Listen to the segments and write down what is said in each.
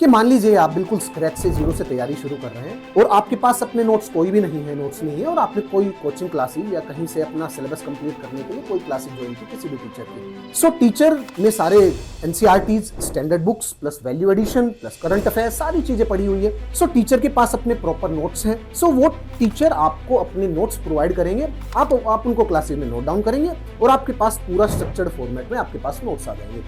कि मान लीजिए आप बिल्कुल स्क्रैच से जीरो से तैयारी शुरू कर रहे हैं और आपके पास अपने नोट्स कोई भी नहीं है, नोट्स नहीं है और आपने कोई कोचिंग क्लासेस या कहीं से अपना सिलेबस कंप्लीट करने के लिए कोई क्लासेस ज्वाइन की किसी भी टीचर की। सो टीचर ने सारे NCERTs, standard books plus value addition plus current affairs सारी चीजें पड़ी हुई है। सो टीचर के पास अपने प्रॉपर नोट्स हैं। सो वो टीचर आपको अपने नोट्स प्रोवाइड करेंगे, आप उनको क्लासेस में नोट डाउन करेंगे और आपके पास पूरा स्ट्रक्चर्ड फॉर्मेट में आपके पास नोट्स आ जाएंगे।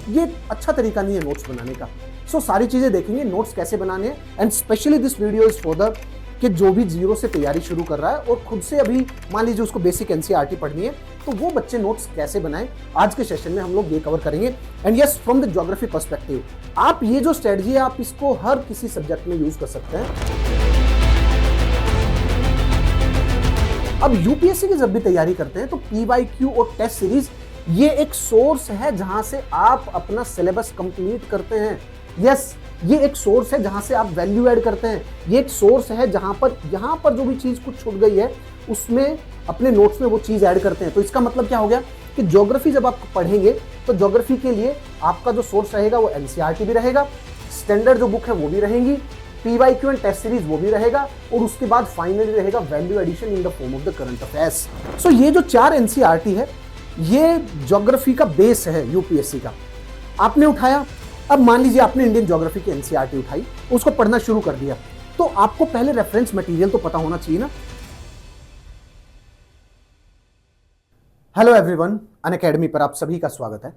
ये अच्छा तरीका नहीं है नोट्स बनाने का। सो सारी चीजें देखेंगे नोट्स कैसे बनाने हैं and specially this video is for the कि जो भी जीरो से तैयारी शुरू कर रहा है और खुद से अभी मान लीजिए उसको बेसिक एनसीईआरटी पढ़नी है, तो वो बच्चे नोट्स कैसे बनाएं, आज के सेशन में हम लोग ये कवर करेंगे। And yes, from the geography perspective आप ये जो स्ट्रेटजी है आप इसको हर किसी सब्जेक्ट में यूज कर सकते हैं। अब यूपीएससी की जब भी तैयारी करते हैं तो पीवाईक्यू और टेस्ट सीरीज ये एक सोर्स है जहां से आप अपना सिलेबस कंप्लीट करते हैं। यस, ये एक सोर्स है जहां से आप वैल्यू ऐड करते हैं। ये एक सोर्स है जहां पर जो भी चीज कुछ छूट गई है उसमें अपने नोट्स में वो चीज ऐड करते हैं। तो इसका मतलब क्या हो गया कि ज्योग्राफी जब आप पढ़ेंगे तो ज्योग्राफी के लिए आपका जो सोर्स रहेगा वो एनसीईआरटी भी रहेगा, स्टैंडर्ड जो बुक है वो भी रहेंगी, पीवाईक्यू एंड टेस्ट सीरीज वो भी रहेगा और उसके बाद फाइनली रहेगा value addition in the form of the current affairs. So ये जो 4 एनसीईआरटी है ये ज्योग्राफी का बेस है यूपीएससी का। आपने उठाया, अब मान लीजिए आपने इंडियन ज्योग्राफी की एनसीईआरटी उठाई, उसको पढ़ना शुरू कर दिया, तो आपको पहले रेफरेंस मटेरियल तो पता होना चाहिए ना। हेलो एवरीवन, अनअकैडमी पर आप सभी का स्वागत है।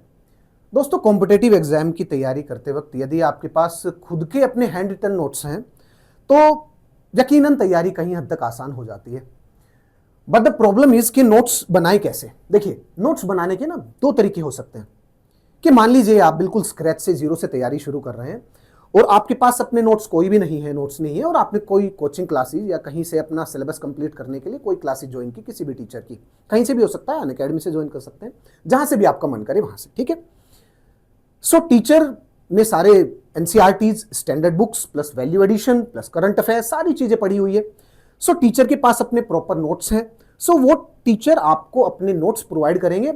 दोस्तों, कॉम्पिटिटिव एग्जाम की तैयारी करते वक्त यदि आपके पास खुद के अपने हैंड रिटन नोट्स हैं तो यकीनन तैयारी कहीं हद तक आसान हो जाती है। बट द प्रॉब्लम इज कि नोट्स बनाए कैसे। देखिए, नोट्स बनाने के ना 2 तरीके हो सकते हैं कि मान लीजिए आप बिल्कुल स्क्रैच से जीरो से तैयारी शुरू कर रहे हैं और आपके पास अपने नोट्स कोई भी नहीं है, नोट्स नहीं है और आपने कोई कोचिंग क्लासेस या कहीं से अपना सिलेबस कंप्लीट करने के लिए कोई क्लासेस ज्वाइन की किसी भी टीचर की, कहीं से भी हो सकता है, अनअकैडमी से ज्वाइन कर सकते हैं, जहां से भी आपका मन करे वहां से, ठीक है। सो टीचर ने सारे NCERTs, standard books plus value addition plus current affairs सारी चीजें पढ़ी हुई है। सो टीचर के पास अपने प्रॉपर नोट्स हैं। सो वो टीचर आपको अपने नोट्स प्रोवाइड करेंगे,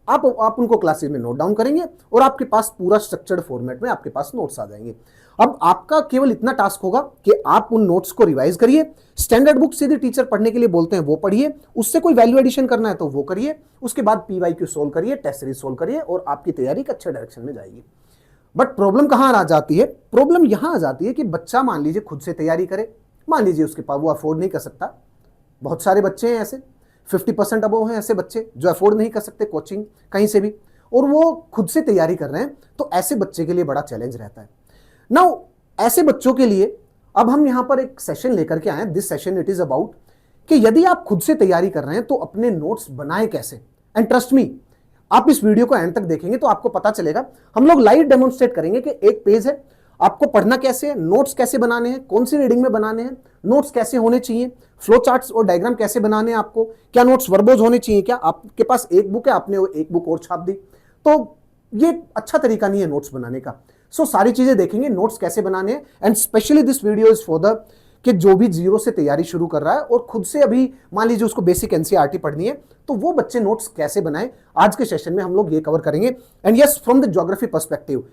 आप उनको क्लासेस में नोट डाउन करेंगे और आपके पास पूरा स्ट्रक्चर्ड फॉर्मेट में आपके पास नोट्स आ जाएंगे। अब आपका केवल इतना टास्क होगा कि आप उन नोट्स को रिवाइज करिए। स्टैंडर्ड बुक सीधे टीचर पढ़ने के लिए बोलते हैं वो पढ़िए, उससे कोई वैल्यू एडिशन करना है तो वो करिए, उसके बाद पीवाईक्यू सोल्व करिए, टेस्ट सीरीज सोल्व करिए और आपकी तैयारी एक अच्छे डायरेक्शन में जाएगी। बट प्रॉब्लम कहां आ जाती है? प्रॉब्लम यहां आ जाती है कि बच्चा मान लीजिए खुद से तैयारी करे, मान लीजिए उसके पास वो अफोर्ड नहीं कर सकता। बहुत सारे बच्चे हैं ऐसे, 50% अबव हैं ऐसे बच्चे जो अफोर्ड नहीं कर सकते कोचिंग कहीं से भी और वो खुद से तैयारी कर रहे हैं, तो ऐसे बच्चे के लिए बड़ा चैलेंज रहता है। नाउ ऐसे बच्चों के लिए अब हम यहां पर एक सेशन लेकर के आए हैं। This session it is about कि यदि आप खुद से तैयारी कर रहे हैं तो अपने नोट्स बनाए कैसे। एंड ट्रस्ट मी, आप इस वीडियो को एंड तक देखेंगे तो आपको पता चलेगा। हम लोग लाइव डेमोन्स्ट्रेट करेंगे कि एक पेज है, आपको पढ़ना कैसे है, नोट्स कैसे बनाने हैं, कौन सी रीडिंग में बनाने हैं, नोट्स कैसे होने चाहिए, फ्लो चार्ट्स और डायग्राम कैसे बनाने हैं आपको, क्या नोट्स वर्बोज होने चाहिए, क्या आपके पास एक बुक है आपने एक बुक और छाप दी, तो ये अच्छा तरीका नहीं है नोट्स बनाने का। सो सारी चीजें देखेंगे नोट्स कैसे बनाने हैं and specially this video is for the कि जो भी जीरो से तैयारी शुरू कर रहा है और खुद से अभी मान लीजिए उसको बेसिक एनसीईआरटी पढ़नी है, तो वो बच्चे नोट्स कैसे बनाएं, आज के सेशन में हम लोग ये कवर करेंगे। And yes, from the geography perspective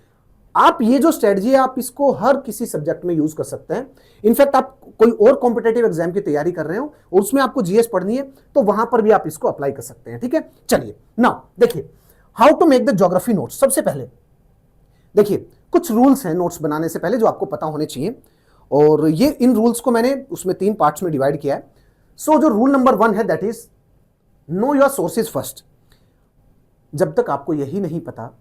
आप ये जो स्ट्रेटजी है आप इसको हर किसी सब्जेक्ट में यूज कर सकते हैं। इनफैक्ट आप कोई और कॉम्पिटेटिव एग्जाम की तैयारी कर रहे हो और उसमें आपको जीएस पढ़नी है तो वहां पर भी आप इसको अप्लाई कर सकते हैं, ठीक है। चलिए नाउ देखिए how to make the geography notes. सबसे पहले देखिए कुछ रूल्स हैं नोट्स बनाने से पहले जो आपको पता होने चाहिए और ये इन रूल्स को मैंने उसमें 3 पार्ट्स में डिवाइड किया है। सो जो रूल नंबर 1 है that is know your sources first. जब तक आपको यही नहीं पता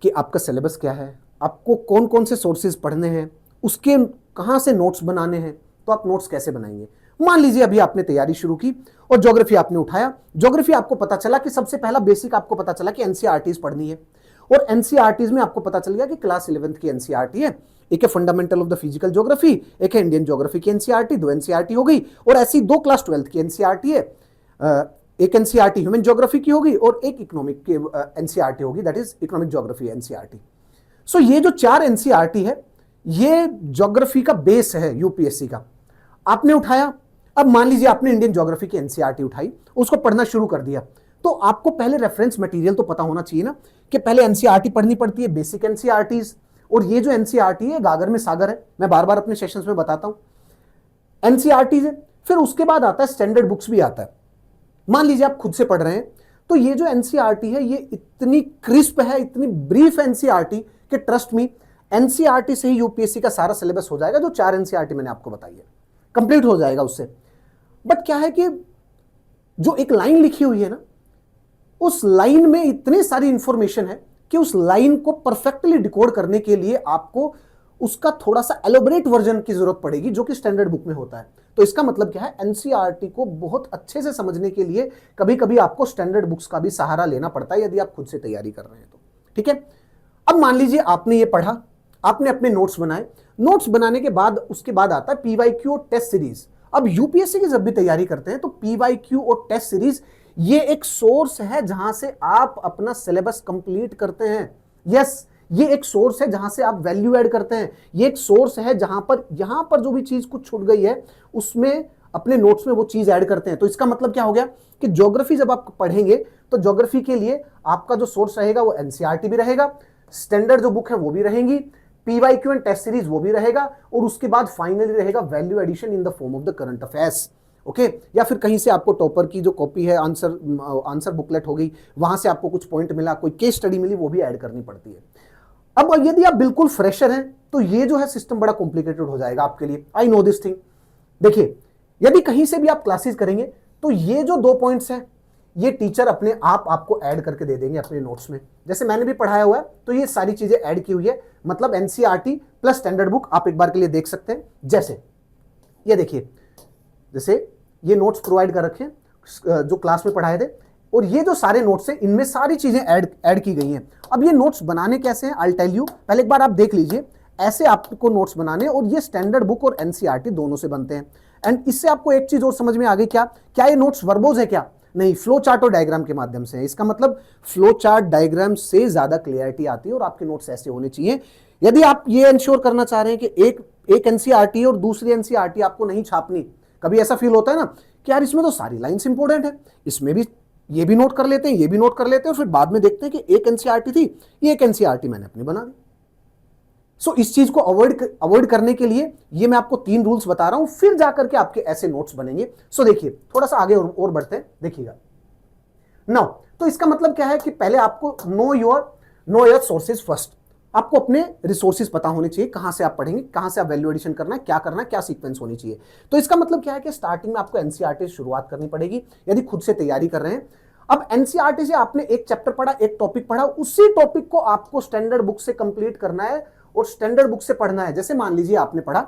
कि आपका सिलेबस क्या है, आपको कौन कौन से सोर्सेज पढ़ने हैं, उसके कहां से नोट्स बनाने हैं, तो आप नोट्स कैसे बनाएंगे। मान लीजिए अभी आपने तैयारी शुरू की और ज्योग्राफी आपने उठाया, ज्योग्राफी आपको पता चला कि सबसे पहला बेसिक आपको पता चला कि एनसीईआरटीज पढ़नी है और एनसीईआरटीज में आपको पता चल गया कि क्लास 11th की एनसीईआरटी है, एक है fundamental of the physical geography, एक है इंडियन ज्योग्राफी की एनसीईआरटी, 2 एनसीईआरटी हो गई और ऐसी 2 क्लास 12th की एनसीईआरटी है, एक एनसीईआरटी ह्यूमन ज्योग्राफी की होगी और एक इकोनॉमिक की एनसीईआरटी होगी, that is economic geography NCERT. So ये जो 4 एनसीईआरटी है ये ज्योग्राफी का बेस है यूपीएससी का। आपने उठाया, अब मान लीजिए आपने इंडियन ज्योग्राफी की एनसीईआरटी उठाई, उसको पढ़ना शुरू कर दिया, तो आपको पहले रेफरेंस मटेरियल तो पता होना चाहिए ना, कि पहले एनसीईआरटी पढ़नी पड़ती है, बेसिक एनसीईआरटीज। और ये जो एनसीईआरटी है गागर में सागर है, मैं बार बार अपने सेशंस में बताता हूं। एनसीईआरटी है, फिर उसके बाद आता है स्टैंडर्ड बुक्स भी आता है। मान लीजिए आप खुद से पढ़ रहे हैं, तो ये जो एनसीईआरटी है ये इतनी क्रिस्प है, इतनी ब्रीफ एनसीईआरटी कि ट्रस्ट मी, एनसीईआरटी से ही यूपीएससी का सारा सिलेबस हो जाएगा। जो 4 एनसीईआरटी मैंने आपको बताई है कंप्लीट हो जाएगा उससे। बट क्या है कि जो एक लाइन लिखी हुई है ना, उस लाइन में इतनी सारी इंफॉर्मेशन है कि उस लाइन को परफेक्टली डिकोड करने के लिए आपको उसका थोड़ा सा एलोबरेट वर्जन की जरूरत पड़ेगी, जो कि स्टैंडर्ड बुक में होता है। तो इसका मतलब क्या है, एनसीईआरटी को बहुत अच्छे से समझने के लिए कभी कभी आपको स्टैंडर्ड बुक्स का भी सहारा लेना पड़ता है, यदि आप खुद से तैयारी कर रहे हैं तो। ठीक है, अब मान लीजिए आपने ये पढ़ा, आपने अपने नोट्स बनाए, नोट्स बनाने के बाद उसके बाद आता है पीवाईक्यू और टेस्ट सीरीज। अब यूपीएससी की जब भी तैयारी करते हैं तो पीवाईक्यू और टेस्ट सीरीज ये एक सोर्स है जहां से आप अपना सिलेबस कंप्लीट करते हैं। यस, ये एक सोर्स है जहां से आप वैल्यू ऐड करते हैं। ये एक सोर्स है जहां पर यहां पर जो भी चीज कुछ छूट गई है उसमें अपने नोट्स में वो चीज ऐड करते हैं। तो इसका मतलब क्या हो गया कि ज्योग्राफी जब आप पढ़ेंगे तो ज्योग्राफी के लिए आपका जो सोर्स रहेगा वो एनसीईआरटी भी रहेगा, स्टैंडर्ड जो बुक है वो भी रहेंगी, पीवाईक्यू एंड टेस्ट सीरीज वो भी रहेगा, और उसके बाद फाइनली रहेगा value addition in the form of the current affairs. Okay, या फिर कहीं से आपको टॉपर की जो कॉपी है, आंसर बुकलेट हो गई, वहां से आपको कुछ पॉइंट मिला, कोई केस स्टडी मिली, वो भी ऐड करनी पड़ती है। अब यदि आप बिल्कुल फ्रेशर हैं तो ये जो है सिस्टम बड़ा कॉम्प्लिकेटेड हो जाएगा आपके लिए। आई नो दिस थिंग। देखिए, यदि कहीं से भी आप क्लासेस करेंगे तो ये जो 2 पॉइंट्स हैं ये टीचर अपने आप आपको ऐड करके दे देंगे अपने नोट्स में। जैसे मैंने भी पढ़ाया हुआ है तो ये सारी चीजें ऐड की हुई है, मतलब एनसीईआरटी प्लस स्टैंडर्ड बुक आप एक बार के लिए देख सकते हैं। जैसे ये देखिए, जैसे ये नोट्स प्रोवाइड कर रखे हैं जो क्लास में पढ़ाए थे, और ये जो सारे नोट्स हैं इनमें सारी चीजें ऐड की गई हैं। अब ये नोट्स बनाने कैसे हैं, आई टेल यू। पहले एक बार आप देख लीजिए, ऐसे आपको नोट्स बनाने, और ये स्टैंडर्ड बुक और एनसीईआरटी दोनों से बनते हैं। एंड इससे आपको एक चीज और समझ में आ गई, क्या ये नोट्स वर्बोज है क्या? नहीं, फ्लो चार्ट और डायग्राम के माध्यम से है। इसका मतलब फ्लो चार्ट डायग्राम से ज्यादा क्लियरिटी आती है, और आपके नोट्स ऐसे होने चाहिए। यदि आप ये इंश्योर करना चाह रहे हैं कि एक एनसीईआरटी और दूसरी एनसीईआरटी आपको नहीं छापनी, कभी ऐसा फील होता है ना कि यार इसमें तो सारी लाइंस इंपॉर्टेंट है, इसमें भी ये भी नोट कर लेते हैं, ये भी नोट कर लेते हैं, और फिर बाद में देखते हैं कि एक एनसीईआरटी थी, ये एक एनसीईआरटी मैंने अपनी बना दी। सो इस चीज को अवॉइड करने के लिए ये मैं आपको 3 रूल्स बता रहा हूं, फिर जाकर के आपके ऐसे नोट्स बनेंगे। सो देखिए, थोड़ा सा आगे और बढ़ते हैं, देखिएगा नाउ। तो इसका मतलब क्या है कि पहले आपको नो योर सोर्सेज फर्स्ट। आपको अपने रिसोर्सेज पता होने चाहिए, कहां से आप पढ़ेंगे, कहां से आप वैल्यू एडिशन करना है, क्या करना है, क्या सीक्वेंस होनी चाहिए। तो इसका मतलब क्या है कि स्टार्टिंग में आपको एनसीईआरटी से शुरुआत करनी पड़ेगी यदि खुद से तैयारी कर रहे हैं। अब एनसीईआरटी से आपने एक चैप्टर पढ़ा, एक टॉपिक पढ़ा, उसी टॉपिक को आपको स्टैंडर्ड बुक से कंप्लीट करना है और स्टैंडर्ड बुक से पढ़ना है। जैसे मान लीजिए आपने पढ़ा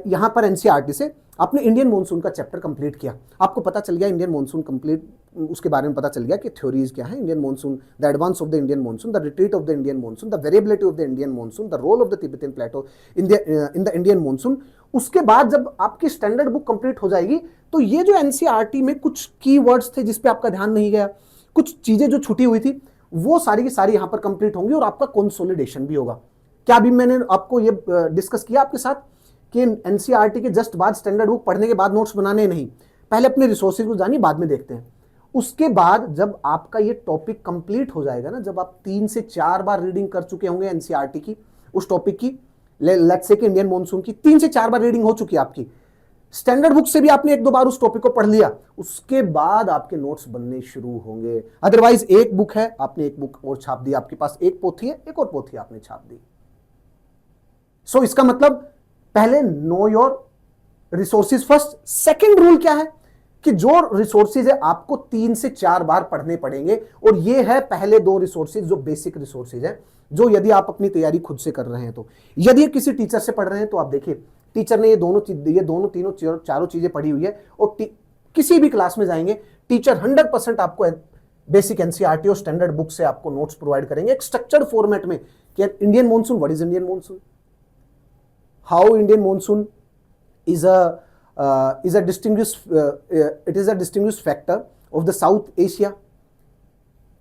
यहां पर एनसीईआरटी से आपने इंडियन मॉनसून का चैप्टर कंप्लीट किया, आपको पता चल गया इंडियन मॉनसून कंप्लीट, उसके बारे में पता चल गया कि थ्योरीज क्या है Indian monsoon, the advance of the Indian monsoon, the retreat of the Indian monsoon, the variability of the Indian monsoon, the role of the Tibetan plateau in the Indian monsoon. उसके बाद जब आपकी standard book complete हो जाएगी तो ये जो NCERT में कुछ कीवर्ड्स थे जिस पे आपका ध्यान नहीं गया, कुछ चीजें जो छुटी हुई थी, वो सारी की सारी यहां पर कंप्लीट होंगी और आपका कंसोलिडेशन भी होगा। क्या अभी मैंने आपको ये डिस्कस किया आपके साथ कि एनसीईआरटी के जस्ट बाद स्टैंडर्ड बुक पढ़ने के बाद नोट्स बनाने नहीं, पहले अपने रिसोर्सेज को जानिए, बाद में देखते हैं। उसके बाद जब आपका ये टॉपिक कंप्लीट हो जाएगा ना, जब आप 3 से 4 बार रीडिंग कर चुके होंगे एनसीईआरटी की, उस टॉपिक की, लेट्स से कि इंडियन मॉनसून की 3 से 4 बार रीडिंग हो चुकी है आपकी, स्टैंडर्ड बुक से भी आपने 1-2 बार उस टॉपिक को पढ़ लिया, उसके बाद आपके नोट्स बनने शुरू होंगे। अदरवाइज एक बुक है, आपने एक बुक और छाप दी, आपके पास एक पोथी है, एक और पोथी आपने छाप दी। सो इसका मतलब पहले know your resources first. Second rule क्या है कि जो रिसोर्सेज है आपको 3 से 4 बार पढ़ने पड़ेंगे, और ये है पहले 2 रिसोर्सेज जो बेसिक रिसोर्सेज है, जो यदि आप अपनी तैयारी खुद से कर रहे हैं तो। यदि किसी टीचर से पढ़ रहे हैं तो आप देखिए टीचर ने ये दोनों तीनों चारों चीजें पढ़ी हुई है, और किसी भी क्लास में जाएंगे टीचर 100% आपको बेसिक एनसीईआरटी और स्टैंडर्ड बुक से आपको नोट्स प्रोवाइड करेंगे एक स्ट्रक्चर्ड फॉर्मेट में कि Indian monsoon, what is Indian monsoon, how Indian monsoon is a distinguished factor of the South Asia।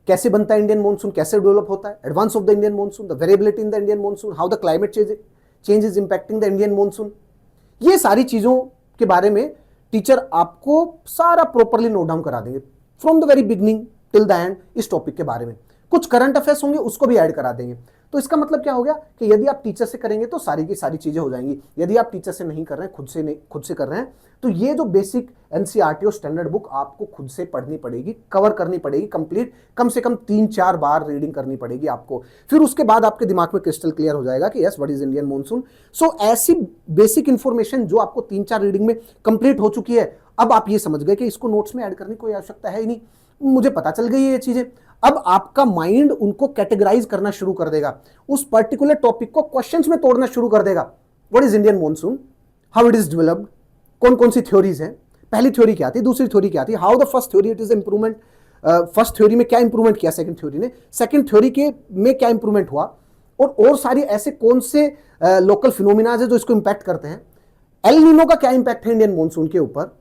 कैसे बनता है इंडियन मॉनसून, कैसे डेवलप होता है, advance of the Indian monsoon, the variability in the Indian monsoon, how the climate change is impacting the Indian monsoon. ये सारी चीजों के बारे में टीचर आपको सारा प्रॉपरली नोट डाउन करा देंगे from the very beginning till the end इस टॉपिक के बारे में। कुछ करंट अफेयर्स होंगे उसको भी ऐड करा देंगे। तो इसका मतलब क्या हो गया कि यदि आप टीचर से करेंगे तो सारी की सारी चीजें हो जाएंगी। यदि आप टीचर से नहीं कर रहे हैं, खुद से कर रहे हैं, तो ये जो बेसिक एनसीईआरटी और स्टैंडर्ड बुक आपको खुद से पढ़नी पड़ेगी, कवर करनी पड़ेगी कंप्लीट, कम से कम 3-4 बार रीडिंग करनी पड़ेगी आपको। फिर उसके बाद आपके दिमाग में क्रिस्टल क्लियर हो जाएगा कि yes what is Indian monsoon. So ऐसी बेसिक इंफॉर्मेशन जो आपको 3-4 रीडिंग में कंप्लीट हो चुकी है, अब आप ये समझ गए कि इसको नोट्स में ऐड करने की कोई आवश्यकता है ही नहीं, मुझे पता चल गई है ये चीजें। अब आपका माइंड उनको कैटेगराइज करना शुरू कर देगा, उस पर्टिकुलर टॉपिक को क्वेश्चंस में तोड़ना शुरू कर देगा। What is Indian monsoon, how it is developed, कौन कौन सी थ्योरीज हैं, पहली थ्योरी क्या थी, दूसरी थ्योरी क्या थी, how the first theory it is improvement, first theory में क्या इंप्रूवमेंट किया सेकंड थ्योरी ने, सेकंड थ्योरी के में क्या इंप्रूवमेंट हुआ, और सारी ऐसे कौन से लोकल फिनोमिनाज है जो इसको इंपैक्ट करते हैं। एल नीनो का क्या इंपैक्ट है इंडियन मॉनसून के ऊपर,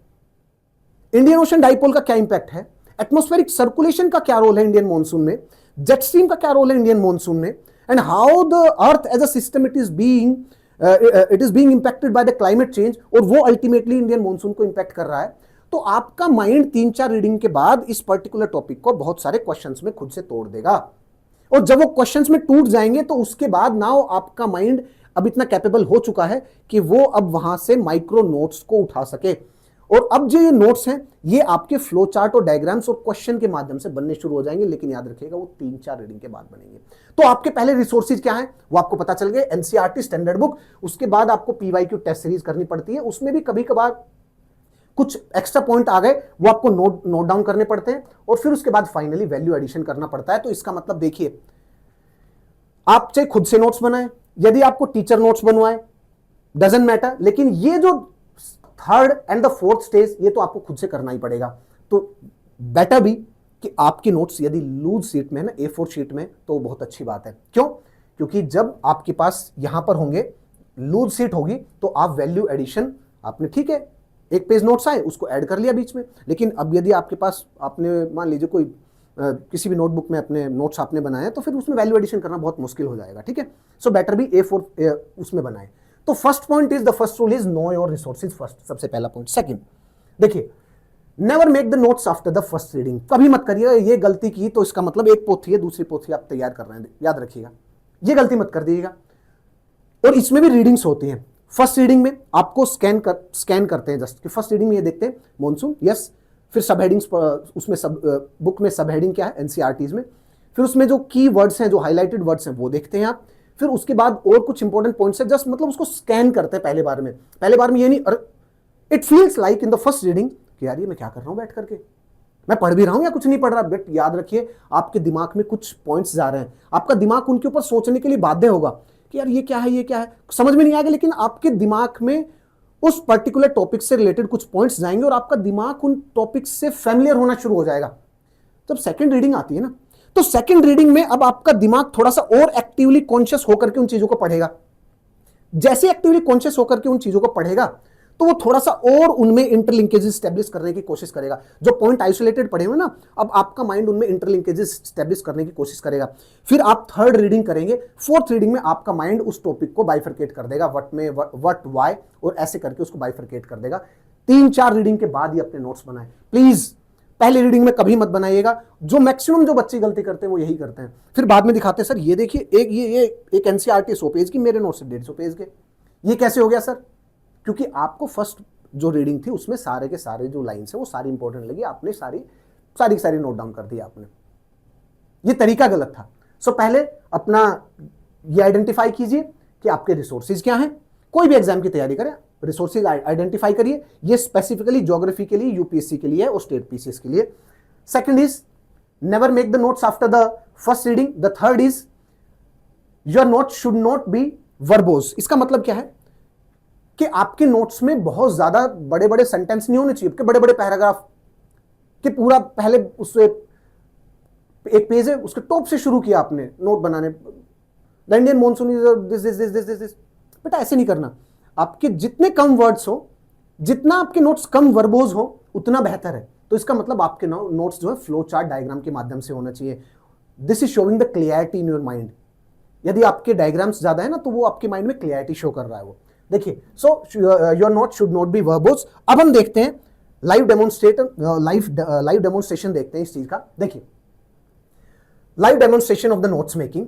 इंडियन ओशन डाइपोल का क्या इंपैक्ट है, एटमॉस्फेरिक सर्कुलेशन का क्या रोल है इंडियन मॉनसून में, जेट स्ट्रीम का क्या रोल है इंडियन मॉनसून में, and how the earth as a system it is being impacted by the climate change, और वो अल्टीमेटली इंडियन मॉनसून को इंपैक्ट कर रहा है। तो आपका माइंड 3-4 रीडिंग के बाद इस पर्टिकुलर टॉपिक को बहुत सारे क्वेश्चंस में खुद से तोड़ देगा, और जब वो क्वेश्चंस में टूट जाएंगे तो उसके बाद नाउ आपका माइंड अब इतना कैपेबल हो चुका है कि वो अब वहां से माइक्रो नोट्स को उठा सके। और अब जो ये नोट्स हैं ये आपके फ्लो चार्ट और डायग्राम्स और क्वेश्चन के माध्यम से बनने शुरू हो जाएंगे, लेकिन याद रखिएगा वो 3-4 रीडिंग के बाद बनेंगे। तो आपके पहले रिसोर्सेज क्या हैं वो आपको पता चल गए, एनसीईआरटी स्टैंडर्ड बुक, उसके बाद आपको पीवाईक्यू टेस्ट सीरीज करनी पड़ती है, उसमें भी कभी कभार कुछ एक्स्ट्रा पॉइंट आ गए वो आपको नोट डाउन करने पड़ते हैं, और फिर उसके बाद फाइनली वैल्यू एडिशन करना पड़ता है। तो इसका मतलब देखिए, आप चाहे खुद से नोट्स बनाएं, यदि आपको टीचर नोट्स बनवाए, डजंट मैटर, लेकिन ये जो third and the fourth stage ये तो आपको खुद से करना ही पड़ेगा। तो बेटर भी कि आपकी नोट्स यदि लूज शीट में है ना, A4 शीट में, तो बहुत अच्छी बात है। क्यों? क्योंकि जब आपके पास यहां पर होंगे लूज शीट होगी तो आप वैल्यू एडिशन आपने, ठीक है, एक पेज नोट्स आए उसको ऐड कर लिया बीच में, लेकिन अब यदि आपके पास आपने मान लीजिए कोई किसी भी नोटबुक में अपने नोट्स आपने बनाए तो फिर उसमें वैल्यू एडिशन करना बहुत मुश्किल हो जाएगा, ठीक है। सो बेटर भी A4 उसमें बनाए। तो first point is, the first rule is know your resources first, सबसे पहला पॉइंट। सेकंड, देखिए, never make the notes after the first reading, कभी मत करिए ये गलती की तो इसका मतलब एक पोथी है दूसरी पोथी आप तैयार कर रहे हैं, याद रखिएगा ये गलती मत कर दीजिएगा। और इसमें भी रीडिंग्स होती हैं। फर्स्ट रीडिंग में आपको स्कैन करते हैं जस्ट कि फर्स्ट रीडिंग में ये देखते हैं मॉनसून, यस, फिर सब हेडिंग्स उसमें बुक में सब हेडिंग क्या है एनसीईआरटीज में, फिर उसमें जो की वर्ड्स हैं जो हाईलाइटेड वर्ड्स हैं वो देखते हैं आप, फिर उसके बाद और कुछ इंपॉर्टेंट पॉइंट्स है, जस्ट मतलब उसको स्कैन करते हैं पहले बार में ये नहीं, it feels like in the first reading कि यार ये मैं क्या कर रहा हूं बैठ करके, मैं पढ़ भी रहा हूं या कुछ नहीं पढ़ रहा। बट याद रखिए आपके दिमाग में कुछ पॉइंट्स जा रहे हैं, आपका दिमाग उनके ऊपर सोचने के लिए बाध्य होगा कि यार ये क्या है, ये क्या है, समझ में नहीं आएगा, लेकिन आपके दिमाग में उस पर्टिकुलर टॉपिक से रिलेटेड कुछ पॉइंट्स जाएंगे और आपका दिमाग उन टॉपिक्स से फैमिलियर होना शुरू हो जाएगा। जब सेकंड रीडिंग आती है ना, तो सेकंड रीडिंग में अब आपका दिमाग थोड़ा सा और एक्टिवली कॉन्शियस होकर के उन चीजों को पढ़ेगा। जैसे एक्टिवली कॉन्शियस होकर के उन चीजों को पढ़ेगा तो वो थोड़ा सा और उनमें इंटरलिंकेजेस स्टैब्लिश करने की कोशिश करेगा। जो पॉइंट आइसोलेटेड पढ़े हुए ना, अब आपका माइंड उनमें इंटरलिंकेजेस स्टैब्लिश करने की कोशिश करेगा। फिर आप थर्ड रीडिंग करेंगे, फोर्थ रीडिंग में आपका माइंड उस टॉपिक को बाइफरकेट कर देगा, व्हाट में व्हाट वाई, और ऐसे करके उसको बाइफरकेट कर देगा। 3-4 रीडिंग के बाद ही अपने नोट्स बनाएं प्लीज। पहली रीडिंग में कभी मत बनाइएगा, जो मैक्सिमम जो बच्चे गलती करते हैं वो यही करते हैं, फिर बाद में दिखाते हैं सर ये देखिए एक एनसीईआरटी 100 पेज की, मेरे नोट्स 150 पेज के, ये कैसे हो गया सर? क्योंकि आपको फर्स्ट जो रीडिंग थी उसमें सारे के सारे जो लाइन्स है वो सारी इंपॉर्टेंट लगी, आपने सारी नोट डाउन कर दी आपने, ये तरीका गलत था। सो पहले अपना ये आइडेंटिफाई कीजिए कि आपके रिसोर्सेज क्या हैं। कोई भी एग्जाम की तैयारी करें, रिसोर्सेज आइडेंटिफाई करिए। ये स्पेसिफिकली ज्योग्राफी के लिए, यूपीएससी के लिए और स्टेट पीसीएस के लिए। Second is never make the notes after the first reading. The third is your note should not be verbose. इसका मतलब क्या है कि आपके नोट्स में बहुत ज्यादा बड़े बड़े सेंटेंस नहीं होने चाहिए, कि बड़े बड़े पैराग्राफ कि पूरा पहले उससे एक पेज है उसके टॉप से शुरू किया आपने नोट बनाने, the Indian monsoon is this. बेटा ऐसे नहीं करना। आपके जितने कम वर्ड्स हो, जितना आपके नोट्स कम वर्बोज हो उतना बेहतर है। तो इसका मतलब आपके नोट्स जो है फ्लो चार्ट डायग्राम के माध्यम से होना चाहिए। This is showing the clarity in your mind. यदि आपके डायग्राम्स ज्यादा है ना तो वो आपके माइंड में क्लियरिटी शो कर रहा है वो। देखिए, so your note should not be verbose. अब हम देखते हैं लाइव डेमोन्स्ट्रेशन देखते हैं इस चीज का। देखिए, live demonstration of the notes making.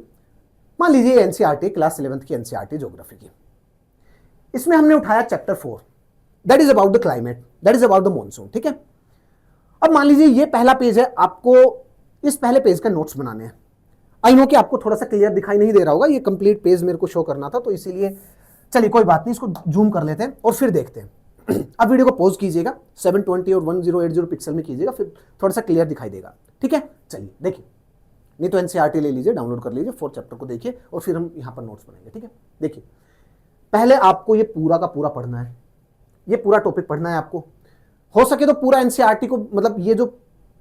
मान लीजिए एनसीईआरटी क्लास 11th की एनसीईआरटी ज्योग्राफी की, इसमें हमने उठाया chapter 4, that is about the climate, that is about the monsoon. ठीक है, अब मान लीजिए ये पहला पेज है, आपको इस पहले पेज का नोट्स बनाने हैं। आई नो कि आपको थोड़ा सा क्लियर दिखाई नहीं दे रहा होगा, ये कंप्लीट पेज मेरे को शो करना था, तो इसीलिए चलिए कोई बात नहीं, इसको जूम कर लेते हैं और फिर देखते हैं। अब वीडियो को पॉज कीजिएगा, 720 और 1080 पिक्सल में कीजिएगा, फिर थोड़ा सा क्लियर दिखाई देगा। ठीक है, चलिए देखिए, नहीं तो एनसीईआरटी ले लीजिए, डाउनलोड कर लीजिए, 4 चैप्टर को देखिए और फिर हम यहां पर नोट्स बनाएंगे। ठीक है, देखिए पहले आपको ये पूरा का पूरा पढ़ना है, ये पूरा टॉपिक पढ़ना है आपको। हो सके तो पूरा एनसीईआरटी को, मतलब ये जो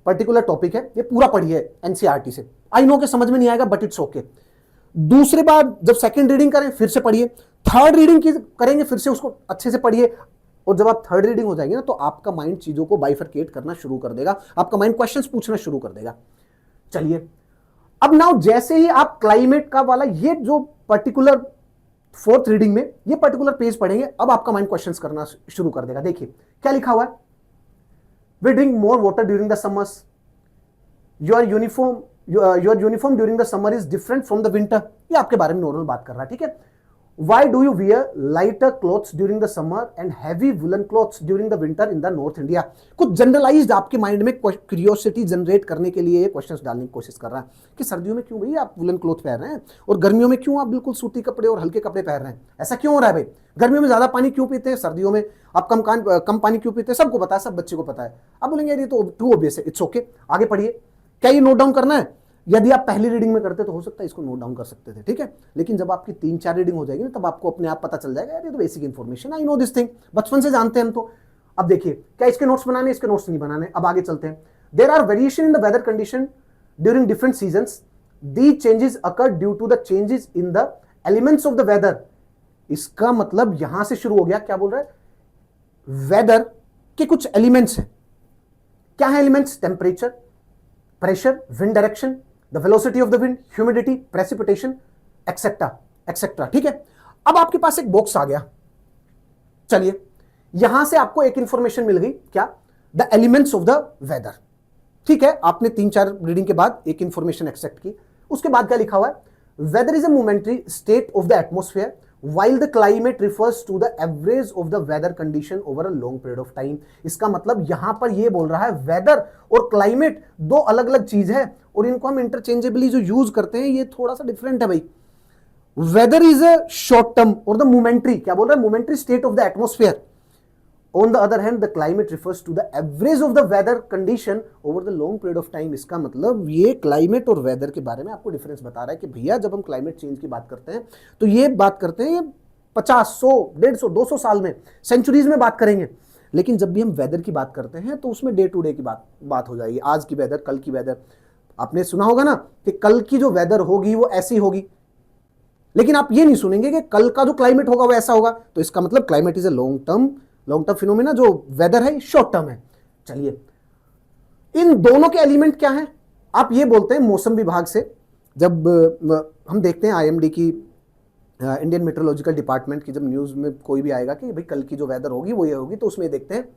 पर्टिकुलर टॉपिक है ये पूरा पढ़िए एनसीईआरटी से। आई नो कि समझ में नहीं आएगा, बट इट्स ओके। दूसरी बार जब सेकंड रीडिंग करें फिर से पढ़िए, थर्ड रीडिंग करेंगे फिर से उसको अच्छे से पढ़िए, और जब आप थर्ड रीडिंग हो जाएंगे ना तो आपका माइंड चीजों को बाइफरकेट करना शुरू कर देगा, आपका माइंड क्वेश्चंस पूछना शुरू कर देगा। चलिए अब नाउ जैसे ही आप क्लाइमेट का वाला ये जो पर्टिकुलर 4th रीडिंग में ये पर्टिकुलर पेज पढ़ेंगे, अब आपका माइंड क्वेश्चंस करना शुरू कर देगा। देखिए क्या लिखा हुआ है, we drink more water during the summers, your uniform during the summer is different from the winter. ये आपके बारे में नॉर्मल बात कर रहा है। ठीक है, Why do you wear lighter clothes during the summer and heavy woolen clothes during the winter in the North India? कुछ जनरलाइज्ड आपके माइंड में क्यूरियोसिटी जनरेट करने के लिए ये क्वेश्चंस डालने की कोशिश कर रहा है कि सर्दियों में क्यों भाई आप वुलन क्लॉथ पहन रहे हैं और गर्मियों में क्यों आप बिल्कुल सूती कपड़े और हल्के कपड़े पहन रहे हैं। ऐसा क्यों हो रहा है भाई, गर्मियों में ज्यादा पानी क्यों पीते हैं, सर्दियों में आप कम पानी क्यों पीते हैं, सबको पता है, सब बच्चे को पता है। अब बोलेंगे यार ये तो टू ऑब्वियस है, इट्स ओके, आगे पढ़िए। क्या ये नोट डाउन करना है? यदि आप पहली रीडिंग में करते तो हो सकता है इसको नोट डाउन कर सकते थे। ठीक है, लेकिन जब आपकी 3-4 रीडिंग हो जाएगी ना तब आपको अपने आप पता चल जाएगा यार ये तो basic information, I know this thing, बचपन से जानते हैं हम तो। अब देखिए क्या इसके नोट्स बनाने, इसके नोट्स नहीं बनाने, अब आगे चलते हैं। There are variation in the weather condition during different seasons, these changes occur due to the changes in the elements of the weather. इसका मतलब यहां से शुरू हो गया, क्या बोल रहा है, वेदर के कुछ एलिमेंट्स हैं। क्या है elements? Temperature, pressure, wind direction, the velocity of the wind, humidity, precipitation, etcetera etcetera. ठीक है, अब आपके पास एक बॉक्स आ गया। चलिए यहां से आपको एक इंफॉर्मेशन मिल गई, क्या? The elements of the weather. ठीक है, आपने 3-4 रीडिंग के बाद एक इंफॉर्मेशन एक्सेप्ट की। उसके बाद क्या लिखा हुआ है? Weather is a momentary state of the atmosphere while the climate refers to the average of the weather condition over a long period of time। इसका मतलब यहां पर ये बोल रहा है वेदर और क्लाइमेट दो अलग अलग चीज है और इनको हम इंटरचेंजेबली जो यूज करते हैं ये थोड़ा सा डिफरेंट है भाई। Weather is a short term और द मोमेंटरी, क्या बोल रहा है, momentary state of the atmosphere. On the other hand, the climate refers to the average of the weather condition over the long period of time। इसका मतलब ये climate और weather के बारे में आपको डिफरेंस बता रहा है कि भैया जब हम क्लाइमेट चेंज की बात करते हैं तो ये बात करते हैं ये 50, 100, 150, 200 साल में, सेंचुरीज में बात करेंगे। लेकिन जब भी हम वेदर की बात करते हैं तो उसमें डे टू डे की बात हो जाएगी। आज की वेदर, कल की वेदर। आपने सुना होगा ना कि कल की जो वेदर होगी वो ऐसी होगी, लेकिन आप ये नहीं सुनेंगे कि कल का जो क्लाइमेट होगा वो ऐसा होगा। तो इसका मतलब climate is a long term phenomena, जो वेदर है शॉर्ट टर्म है। चलिए इन दोनों के एलिमेंट क्या हैं? आप ये बोलते हैं मौसम विभाग से, जब हम देखते हैं आईएमडी की, इंडियन मेट्रोलॉजिकल डिपार्टमेंट की, जब न्यूज में कोई भी आएगा कि भाई कल की जो वेदर होगी वो ये होगी, तो उसमें देखते हैं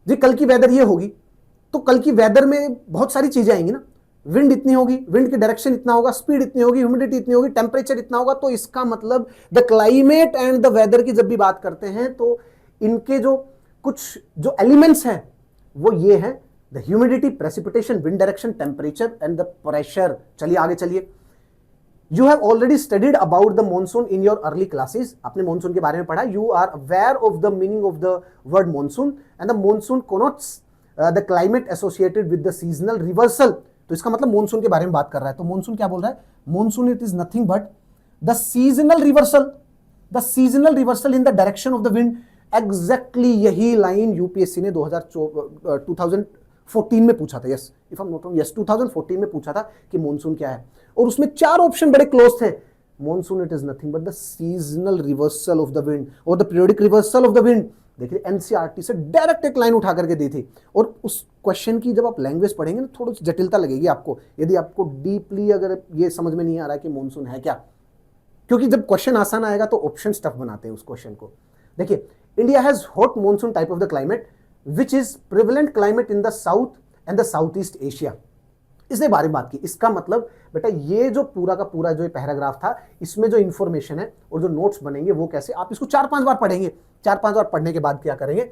जी कल की वेदर ये होगी, तो कल की वेदर में बहुत सारी चीजें आएंगी ना, विंड इतनी होगी, विंड की डायरेक्शन इतना होगा, स्पीड इतनी होगी, ह्यूमिडिटी इतनी होगी, टेम्परेचर इतना होगा। तो इसका मतलब the climate and the weather की जब भी बात करते हैं तो इनके जो कुछ जो एलिमेंट्स हैं वो ये हैं, the humidity, precipitation, wind direction, temperature and the pressure. चलिए आगे चलिए। You have already studied about the monsoon in your early classes. आपने मॉनसून के बारे में पढ़ा। You are aware of the meaning of the word monsoon and the monsoon connotes the climate associated with the seasonal reversal. तो इसका मतलब monsoon के बारे में बात कर रहा है। तो मॉनसून क्या बोल रहा है? Monsoon it is nothing but the seasonal reversal, the seasonal reversal in the direction of the wind. Exactly यही लाइन यूपीएससी ने 2014 में पूछा था। Yes, if I am not wrong, yes 2014 में पूछा था कि मॉनसून क्या है, और उसमें 4 ऑप्शन बड़े क्लोज थे। Monsoon it is nothing but the seasonal reversal of the wind और the periodic reversal of the wind. देखिए एनसीईआरटी से डायरेक्ट एक लाइन उठा करके दी थी, और उस क्वेश्चन की जब आप लैंग्वेज पढ़ेंगे ना थोड़ी सी जटिलता लगेगी आपको, यदि आपको डीपली अगर ये समझ में नहीं आ रहा है कि मॉनसून है क्या, क्योंकि जब क्वेश्चन आसान आएगा तो ऑप्शन टफ बनाते हैं उस क्वेश्चन को। देखिए India has hot monsoon type of the climate which is prevalent climate in the south and the southeast Asia। इसने बारे में बात की। इसका मतलब बेटा ये जो पूरा का पूरा जो पैराग्राफ था, इसमें जो इंफॉर्मेशन है और जो नोट्स बनेंगे वो कैसे, आप इसको 4-5 बार पढ़ेंगे। 4-5 बार पढ़ने के बाद क्या करेंगे,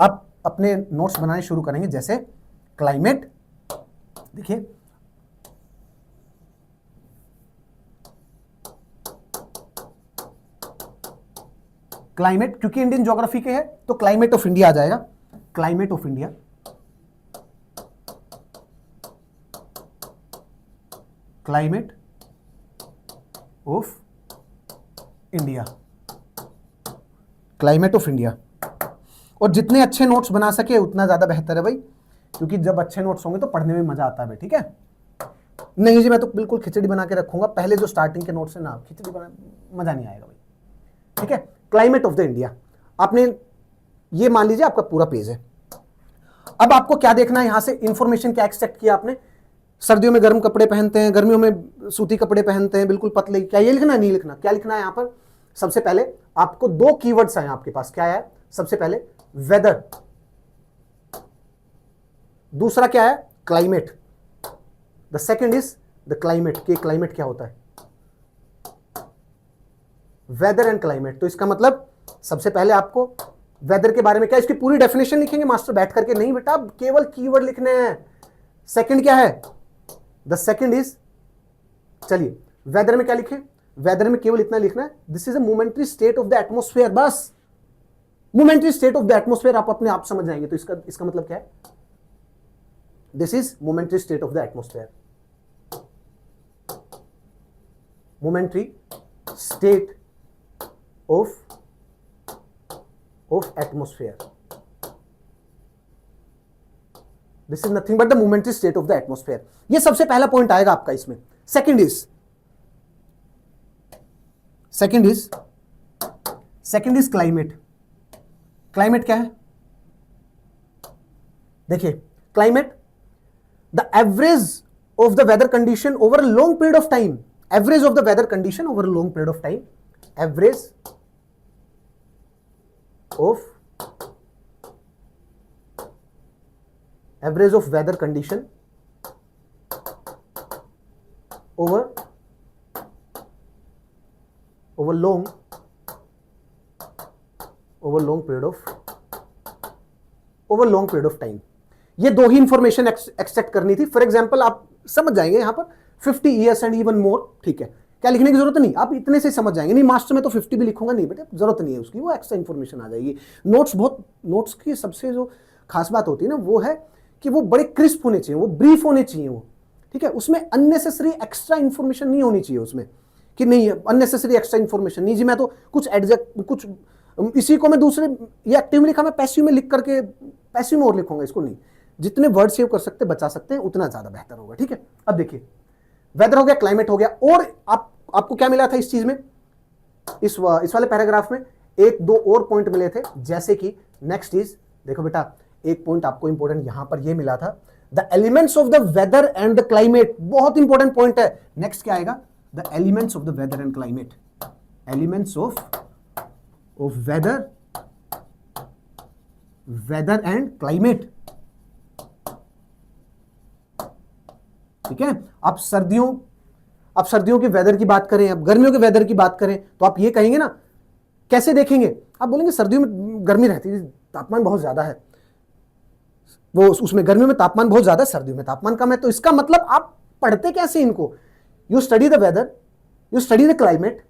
आप अपने नोट्स बनाने शुरू करेंगे। जैसे क्लाइमेट, देखिए क्लाइमेट, क्योंकि इंडियन ज्योग्राफी के है तो क्लाइमेट ऑफ इंडिया आ जाएगा। Climate of India, climate of India, climate of India. और जितने अच्छे नोट्स बना सके उतना ज्यादा बेहतर है भाई, क्योंकि जब अच्छे नोट्स होंगे तो पढ़ने में मजा आता है भाई, ठीक है। नहीं जी मैं तो बिल्कुल खिचड़ी बना के रखूंगा, पहले जो स्टार्टिंग के नोट्स है ना, खिचड़ी बना मजा नहीं आएगा भाई, ठीक है। क्लाइमेट ऑफ द इंडिया, आपने ये मान लीजिए आपका पूरा पेज है। अब आपको क्या देखना है, यहां से इंफॉर्मेशन क्या एक्सट्रैक्ट किया आपने। सर्दियों में गर्म कपड़े पहनते हैं, गर्मियों में सूती कपड़े पहनते हैं, बिल्कुल पतले। क्या ये लिखना है? नहीं लिखना। क्या लिखना है यहां पर? सबसे पहले आपको 2 कीवर्ड्स हैं आपके पास। क्या है? सबसे पहले वेदर, दूसरा क्या है? Climate. The second is the climate, कि क्लाइमेट क्या होता है, वेदर एंड क्लाइमेट। तो इसका मतलब सबसे पहले आपको वेदर के बारे में क्या, इसकी पूरी डेफिनेशन लिखेंगे मास्टर बैठ करके? नहीं बेटा, केवल कीवर्ड लिखने हैं। सेकंड क्या है? द सेकंड इज, चलिए वेदर में क्या लिखें? वेदर में केवल इतना लिखना है, this is a momentary state of the atmosphere. बस momentary state of the atmosphere आप अपने आप समझ जाएंगे। तो इसका मतलब क्या है? This is momentary state of the atmosphere, momentary state of atmosphere. This is nothing but the momentary state of the atmosphere. ये सबसे पहला पॉइंट आएगा आपका इसमें। Second is climate. क्लाइमेट क्या है? देखिए climate, the average of the weather condition over a long period of time. Average of the weather condition over a long period of time, average of weather condition over long period of time। ये 2 ही information extract करनी थी। For example आप समझ जाएंगे यहां पर 50 years and even more, ठीक है। क्या लिखने की जरूरत नहीं, आप इतने से समझ जाएंगे। नहीं मास्टर में तो 50 भी लिखूंगा, नहीं बेटा जरूरत नहीं है उसकी, वो एक्स्ट्रा इंफॉर्मेशन आ जाएगी। नोट्स की सबसे जो खास बात होती है ना, वो है कि वो बड़े क्रिस्प होने चाहिए, वो ब्रीफ होने चाहिए वो, ठीक है। उसमें अननेसेसरी एक्स्ट्रा इंफॉर्मेशन नहीं होनी चाहिए उसमें, कि नहीं अननेसेसरी एक्स्ट्रा इंफॉर्मेशन नहीं जी, मैं तो कुछ एडजेक्ट कुछ इसी को मैं दूसरे ये एक्टिव में लिखा, मैं पैसिव में लिख करके पैसिव में और लिखूंगा इसको। नहीं, जितने वर्ड सेव कर सकते बचा सकते हैं उतना ज्यादा बेहतर होगा, ठीक है। अब देखिए वेदर हो गया, क्लाइमेट हो गया, और आपको क्या मिला था इस चीज में, इस वाले पैराग्राफ में 1-2 और पॉइंट मिले थे। जैसे कि नेक्स्ट इज, देखो बेटा एक पॉइंट आपको इंपॉर्टेंट यहां पर ये मिला था, the elements of the weather and the climate. बहुत इंपॉर्टेंट पॉइंट है। नेक्स्ट क्या आएगा? The elements of the weather and climate, elements of weather and climate, ठीक है। आप सर्दियों के वेदर की बात करें, अब गर्मियों के वेदर की बात करें, तो आप ये कहेंगे ना, कैसे देखेंगे? आप बोलेंगे सर्दियों में गर्मी रहती है, तापमान बहुत ज्यादा है, वो उसमें गर्मियों में तापमान बहुत ज्यादा है, सर्दियों में तापमान कम है। तो इसका मतलब आप पढ़ते कैसे इनको? You study the weather, you study the climate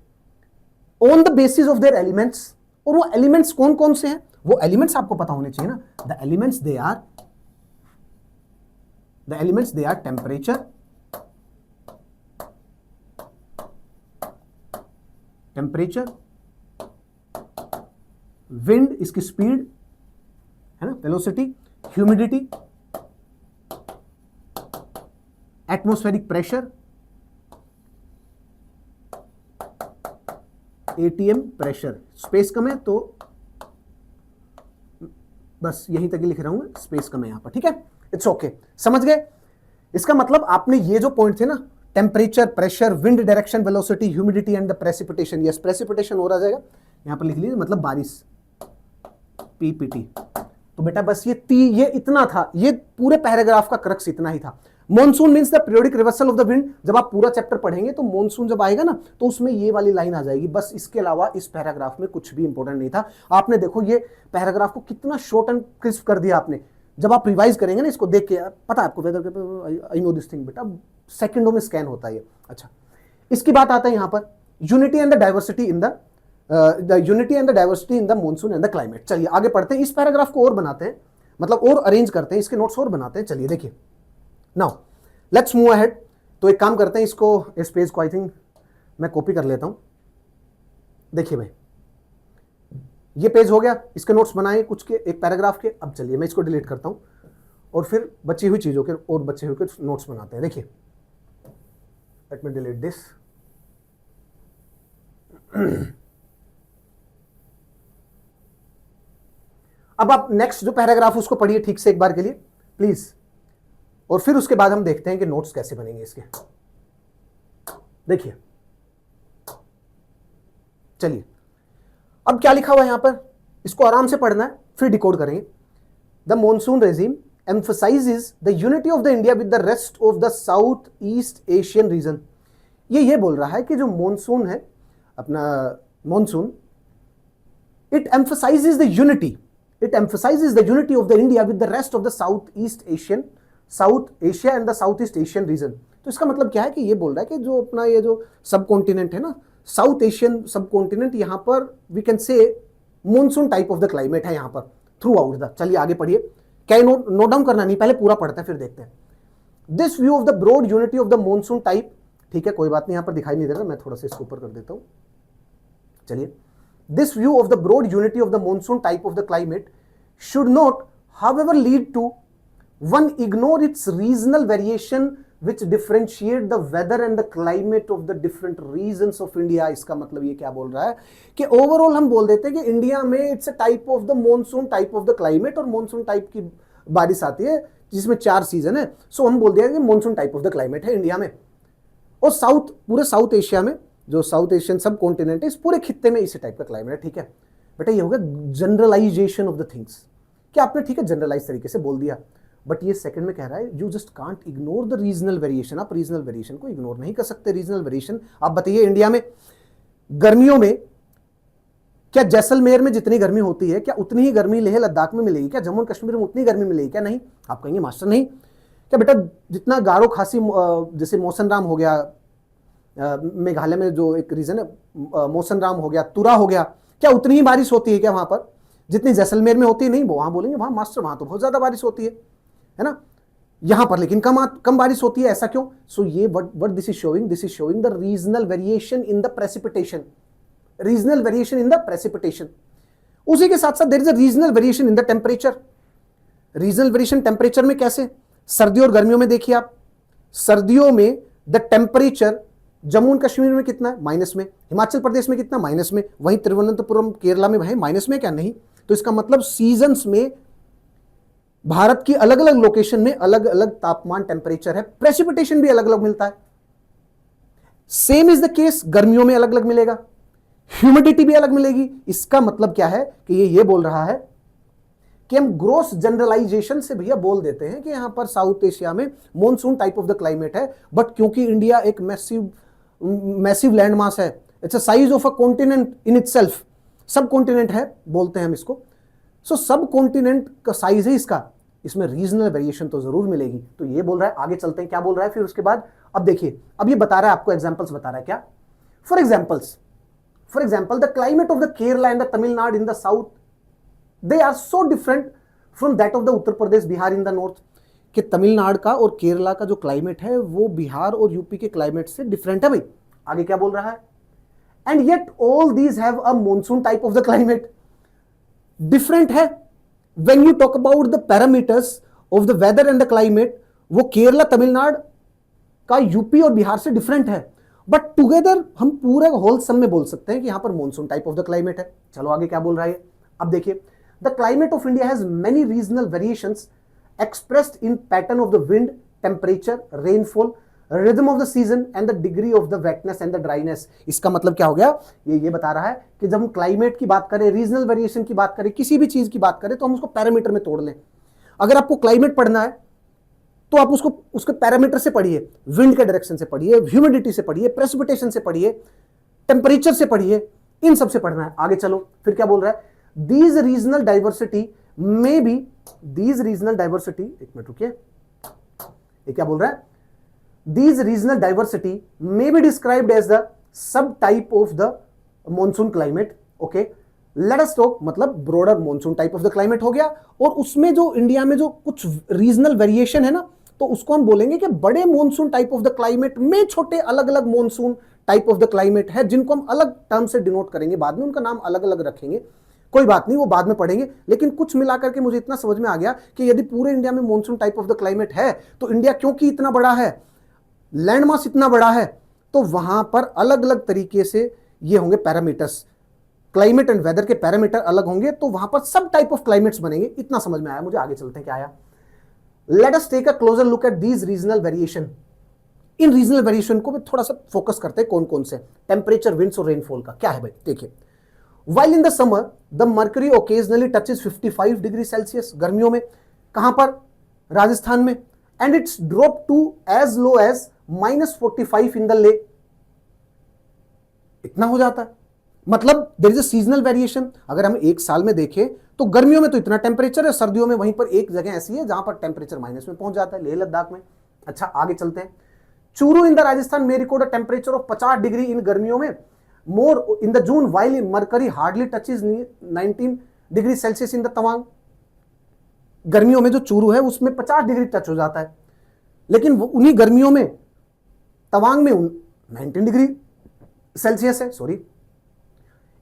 on the basis of their elements. और वो एलिमेंट्स कौन कौन से हैं, वो एलिमेंट्स आपको पता होने चाहिए ना। The elements they are temperature, wind इसकी स्पीड है ना, velocity, humidity, atmospheric pressure, ATM pressure. Space कम है तो बस यहीं तक ही लिख रहा हूं, स्पेस कम है यहां पर, ठीक है। इट्स ओके, समझ गए? इसका मतलब आपने ये जो पॉइंट थे ना, temperature, pressure, wind direction, velocity, humidity and the precipitation, yes precipitation हो जाएगा यहां पर लिख लीजिए, मतलब बारिश, पीपीटी। तो बेटा बस ये इतना था, ये पूरे पैराग्राफ का क्रक्स इतना ही था। Monsoon means the periodic reversal of the wind. जब आप पूरा चैप्टर पढ़ेंगे तो मॉनसून जब आएगा ना तो उसमें ये वाली लाइन आ जाएगी, बस इसके अलावा इस पैराग्राफ में कुछ भी इंपॉर्टेंट नहीं था। आपने देखो ये पैराग्राफ को कितना शॉर्ट एंड क्रिस्प कर दिया आपने। जब आप रिवाइज करेंगे ना इसको देख के, पता है आपको weather, I know this thing बेटा, सेकंडों में स्कैन होता है ये। अच्छा, इसकी बात आता है यहां पर unity and the diversity in the unity and the diversity in the monsoon and the climate. चलिए आगे पढ़ते हैं, इस पैराग्राफ को और बनाते हैं, मतलब और अरेंज करते हैं, इसके नोट्स और बनाते हैं। चलिए देखिए, नाउ लेट्स मूव अहेड। तो एक काम करते हैं, इसको, इस पेज को आई थिंक मैं कॉपी कर लेता हूं। देखिए भाई, ये पेज हो गया, इसके नोट्स बनाए कुछ के, एक पैराग्राफ के। अब चलिए मैं इसको डिलीट करता हूं और फिर बची हुई चीजों के और बचे हुए के नोट्स बनाते हैं। देखिए, लेट मी डिलीट दिस। अब आप नेक्स्ट जो पैराग्राफ उसको पढ़िए ठीक से एक बार के लिए प्लीज, और फिर उसके बाद हम देखते हैं कि नोट्स कैसे बनेंगे इसके। देखिए, चलिए अब क्या लिखा हुआ है यहां पर, इसको आराम से पढ़ना है, फिर डिकोड करेंगे। The monsoon regime emphasizes the unity of the India with the rest of the South East Asian region। ये बोल रहा है कि जो मॉनसून है अपना monsoon, it emphasizes the unity of the India with the rest of the South Asia and the Southeast Asian region। तो इसका मतलब क्या है कि ये बोल रहा है कि जो अपना ये जो सब कॉन्टिनेंट है ना, साउथ एशियन सब कॉन्टिनेंट, यहां पर we can say monsoon type of the climate है यहां पर थ्रू आउट द। चलिए आगे पढ़िए, क्या नोट डाउन करना नहीं, पहले पूरा पढ़ते हैं फिर देखते हैं। This view of the broad unity of the monsoon type, ठीक है कोई बात नहीं, यहां पर दिखाई नहीं दे रहा, मैं थोड़ा सा इसको ऊपर कर देता हूं। चलिए, this view of the broad unity of the monsoon type of the climate should not however lead to one ignore its regional variation which differentiate the weather and the climate of the different regions of India। इसका मतलब ये क्या बोल रहा है कि overall हम बोल देते हैं कि इंडिया में it's a type of the monsoon type of the climate, और मॉनसून टाइप की बारिश आती है जिसमें 4 सीजन है, सो हम बोल दिया कि monsoon type of the climate है इंडिया में। और पूरे साउथ एशिया में, जो साउथ एशियन सब कॉन्टिनेंट है, इस पूरे खित्ते में इसी टाइप का क्लाइमेट है। ठीक है बेटा, ये हो गया जनरलाइजेशन ऑफ द थिंग्स, कि आपने ठीक है जनरलाइज तरीके से बोल दिया, बट ये सेकंड में कह रहा है you just can't ignore the regional variation. आप रीजनल वेरिएशन को इग्नोर नहीं कर सकते। रीजनल वेरिएशन, आप बताइए इंडिया में गर्मियों में क्या जैसलमेर में जितनी गर्मी होती है, क्या उतनी ही गर्मी लेह लद्दाख में मिलेगी? क्या जम्मू कश्मीर में उतनी गर्मी मिलेगी? क्या नहीं? आप कहेंगे मास्टर नहीं। क्या बेटा जितना गारो खासी, जैसे मौसनराम हो गया मेघालय में जो एक रीजन है, मौसनराम हो गया, तुरा हो गया, क्या उतनी ही बारिश होती है क्या वहां पर जितनी जैसलमेर में होती है? नहीं, वहां बोलेंगे वहां मास्टर वहां तो बहुत ज्यादा बारिश होती है ना, यहां पर लेकिन कम बारिश होती है। ऐसा क्यों? सो ये what this is showing the regional variation in the precipitation. Regional variation in the precipitation. उसी के साथ साथ there is a regional variation in the temperature. Regional variation temperature में कैसे? सर्दियों और गर्मियों में देखिए आप, सर्दियों में the temperature Jammu and Kashmir में कितना है? माइनस में। हिमाचल प्रदेश में कितना? माइनस में। वहीं तिरुवनंतपुरम केरला में है माइनस में क्या? नहीं। तो इसका मतलब सीजन्स में भारत की अलग अलग लोकेशन में अलग अलग तापमान टेम्परेचर है, प्रेसिपिटेशन भी अलग अलग मिलता है। सेम इज द केस, गर्मियों में अलग अलग मिलेगा, ह्यूमिडिटी भी अलग मिलेगी। इसका मतलब क्या है कि ये बोल रहा है कि हम ग्रोस जनरलाइजेशन से भैया बोल देते हैं कि यहां पर साउथ एशिया में monsoon type of the climate है, बट क्योंकि इंडिया एक मैसिव लैंड मास है, it's a size of a continent in itself, सब कॉन्टिनेंट है बोलते हैं हम इसको। सो सब कॉन्टिनेंट का साइज है इसका, इसमें रीजनल वेरिएशन तो जरूर मिलेगी। तो ये बोल रहा है, आगे चलते हैं क्या बोल रहा है फिर उसके बाद। अब देखिए, अब ये बता रहा है आपको, एग्जांपल्स बता रहा है क्या। For example the climate of the Kerala and the Tamil Nadu in the south, they are so different from that of the Uttar Pradesh Bihar in the north. कि तमिलनाडु का और केरला का जो क्लाइमेट है वो बिहार और यूपी के क्लाइमेट से डिफरेंट है भाई। आगे क्या बोल रहा है, and yet all these have a monsoon type of the climate. Different है when you talk about the parameters of the weather and the climate, वो केरला तमिलनाडु का यूपी और बिहार से डिफरेंट है, बट टुगेदर हम पूरे होल सम में बोल सकते हैं कि यहां पर monsoon type of the climate है। चलो आगे क्या बोल रहा है। अब देखिए, the climate of India has many regional variations expressed in pattern of the wind, temperature, rainfall, rhythm of the season and the degree of the वेटनेस and the dryness. इसका मतलब क्या हो गया, ये बता रहा है कि जब हम क्लाइमेट की बात करें, रीजनल वेरिएशन की बात करें, किसी भी चीज की बात करें, तो हम उसको पैरामीटर में तोड़ लें। अगर आपको क्लाइमेट पढ़ना है तो आप उसको उसके पैरामीटर से पढ़िए, विंड के डायरेक्शन से पढ़िए, ह्यूमिडिटी से पढ़िए, प्रेसिपिटेशन से पढ़िए, टेम्परेचर से पढ़िए, इन सब से पढ़ना है। आगे चलो, फिर क्या बोल रहा है, these regional diversity may be, these regional diversity, एक मिनट रुकिए, ये क्या बोल रहा है, these regional diversity may be described as the sub type of the monsoon climate. Okay, let us talk, मतलब broader monsoon type of the climate हो गया, और उसमें जो इंडिया में जो कुछ रीजनल वेरिएशन है ना, तो उसको हम बोलेंगे कि बड़े monsoon type of the climate में छोटे अलग अलग monsoon type of the climate है, जिनको हम अलग टर्म से डिनोट करेंगे, बाद में उनका नाम अलग अलग रखेंगे, कोई बात नहीं, वो बाद में पढ़ेंगे। लेकिन कुछ मिलाकर के मुझे इतना समझ में आ गया कि यदि पूरे इंडिया में monsoon type of the climate है, तो इंडिया क्योंकि इतना बड़ा है, लैंड मास इतना बड़ा है, तो वहां पर अलग अलग तरीके से ये होंगे पैरामीटर्स, क्लाइमेट एंड वेदर के पैरामीटर अलग होंगे, तो वहां पर सब टाइप ऑफ क्लाइमेट्स बनेंगे। इतना समझ में आया मुझे। आगे चलते हैं, क्या आया, let us take a closer look at these regional variation. इन रीजनल वेरिएशन को भी थोड़ा सा फोकस करते हैं, कौन कौन से, टेम्परेचर, विंड्स और रेनफॉल का क्या है भाई, देखिए। While in the summer, the mercury occasionally touches 55 degree Celsius, गर्मियों में, कहां पर, राजस्थान में, and it's dropped to as low as -45 in the leh। इतना हो जाता है, मतलब there is a seasonal variation. अगर हम एक साल में देखें तो गर्मियों में तो इतना टेम्परेचर है, सर्दियों में वहीं पर एक जगह ऐसी है जहां पर टेम्परेचर माइनस में पहुंच जाता है, लेह लद्दाख में। अच्छा, आगे चलते हैं, चूरू इन the Rajasthan may record a temperature of 50 degree in गर्मियों में, more in the June, while mercury hardly touches 19 degree Celsius in the Tawang. गर्मियों में जो चूरू है उसमें 50 डिग्री टच हो जाता है, लेकिन उन्हीं गर्मियों में तवांग में 19 डिग्री सेल्सियस है, sorry.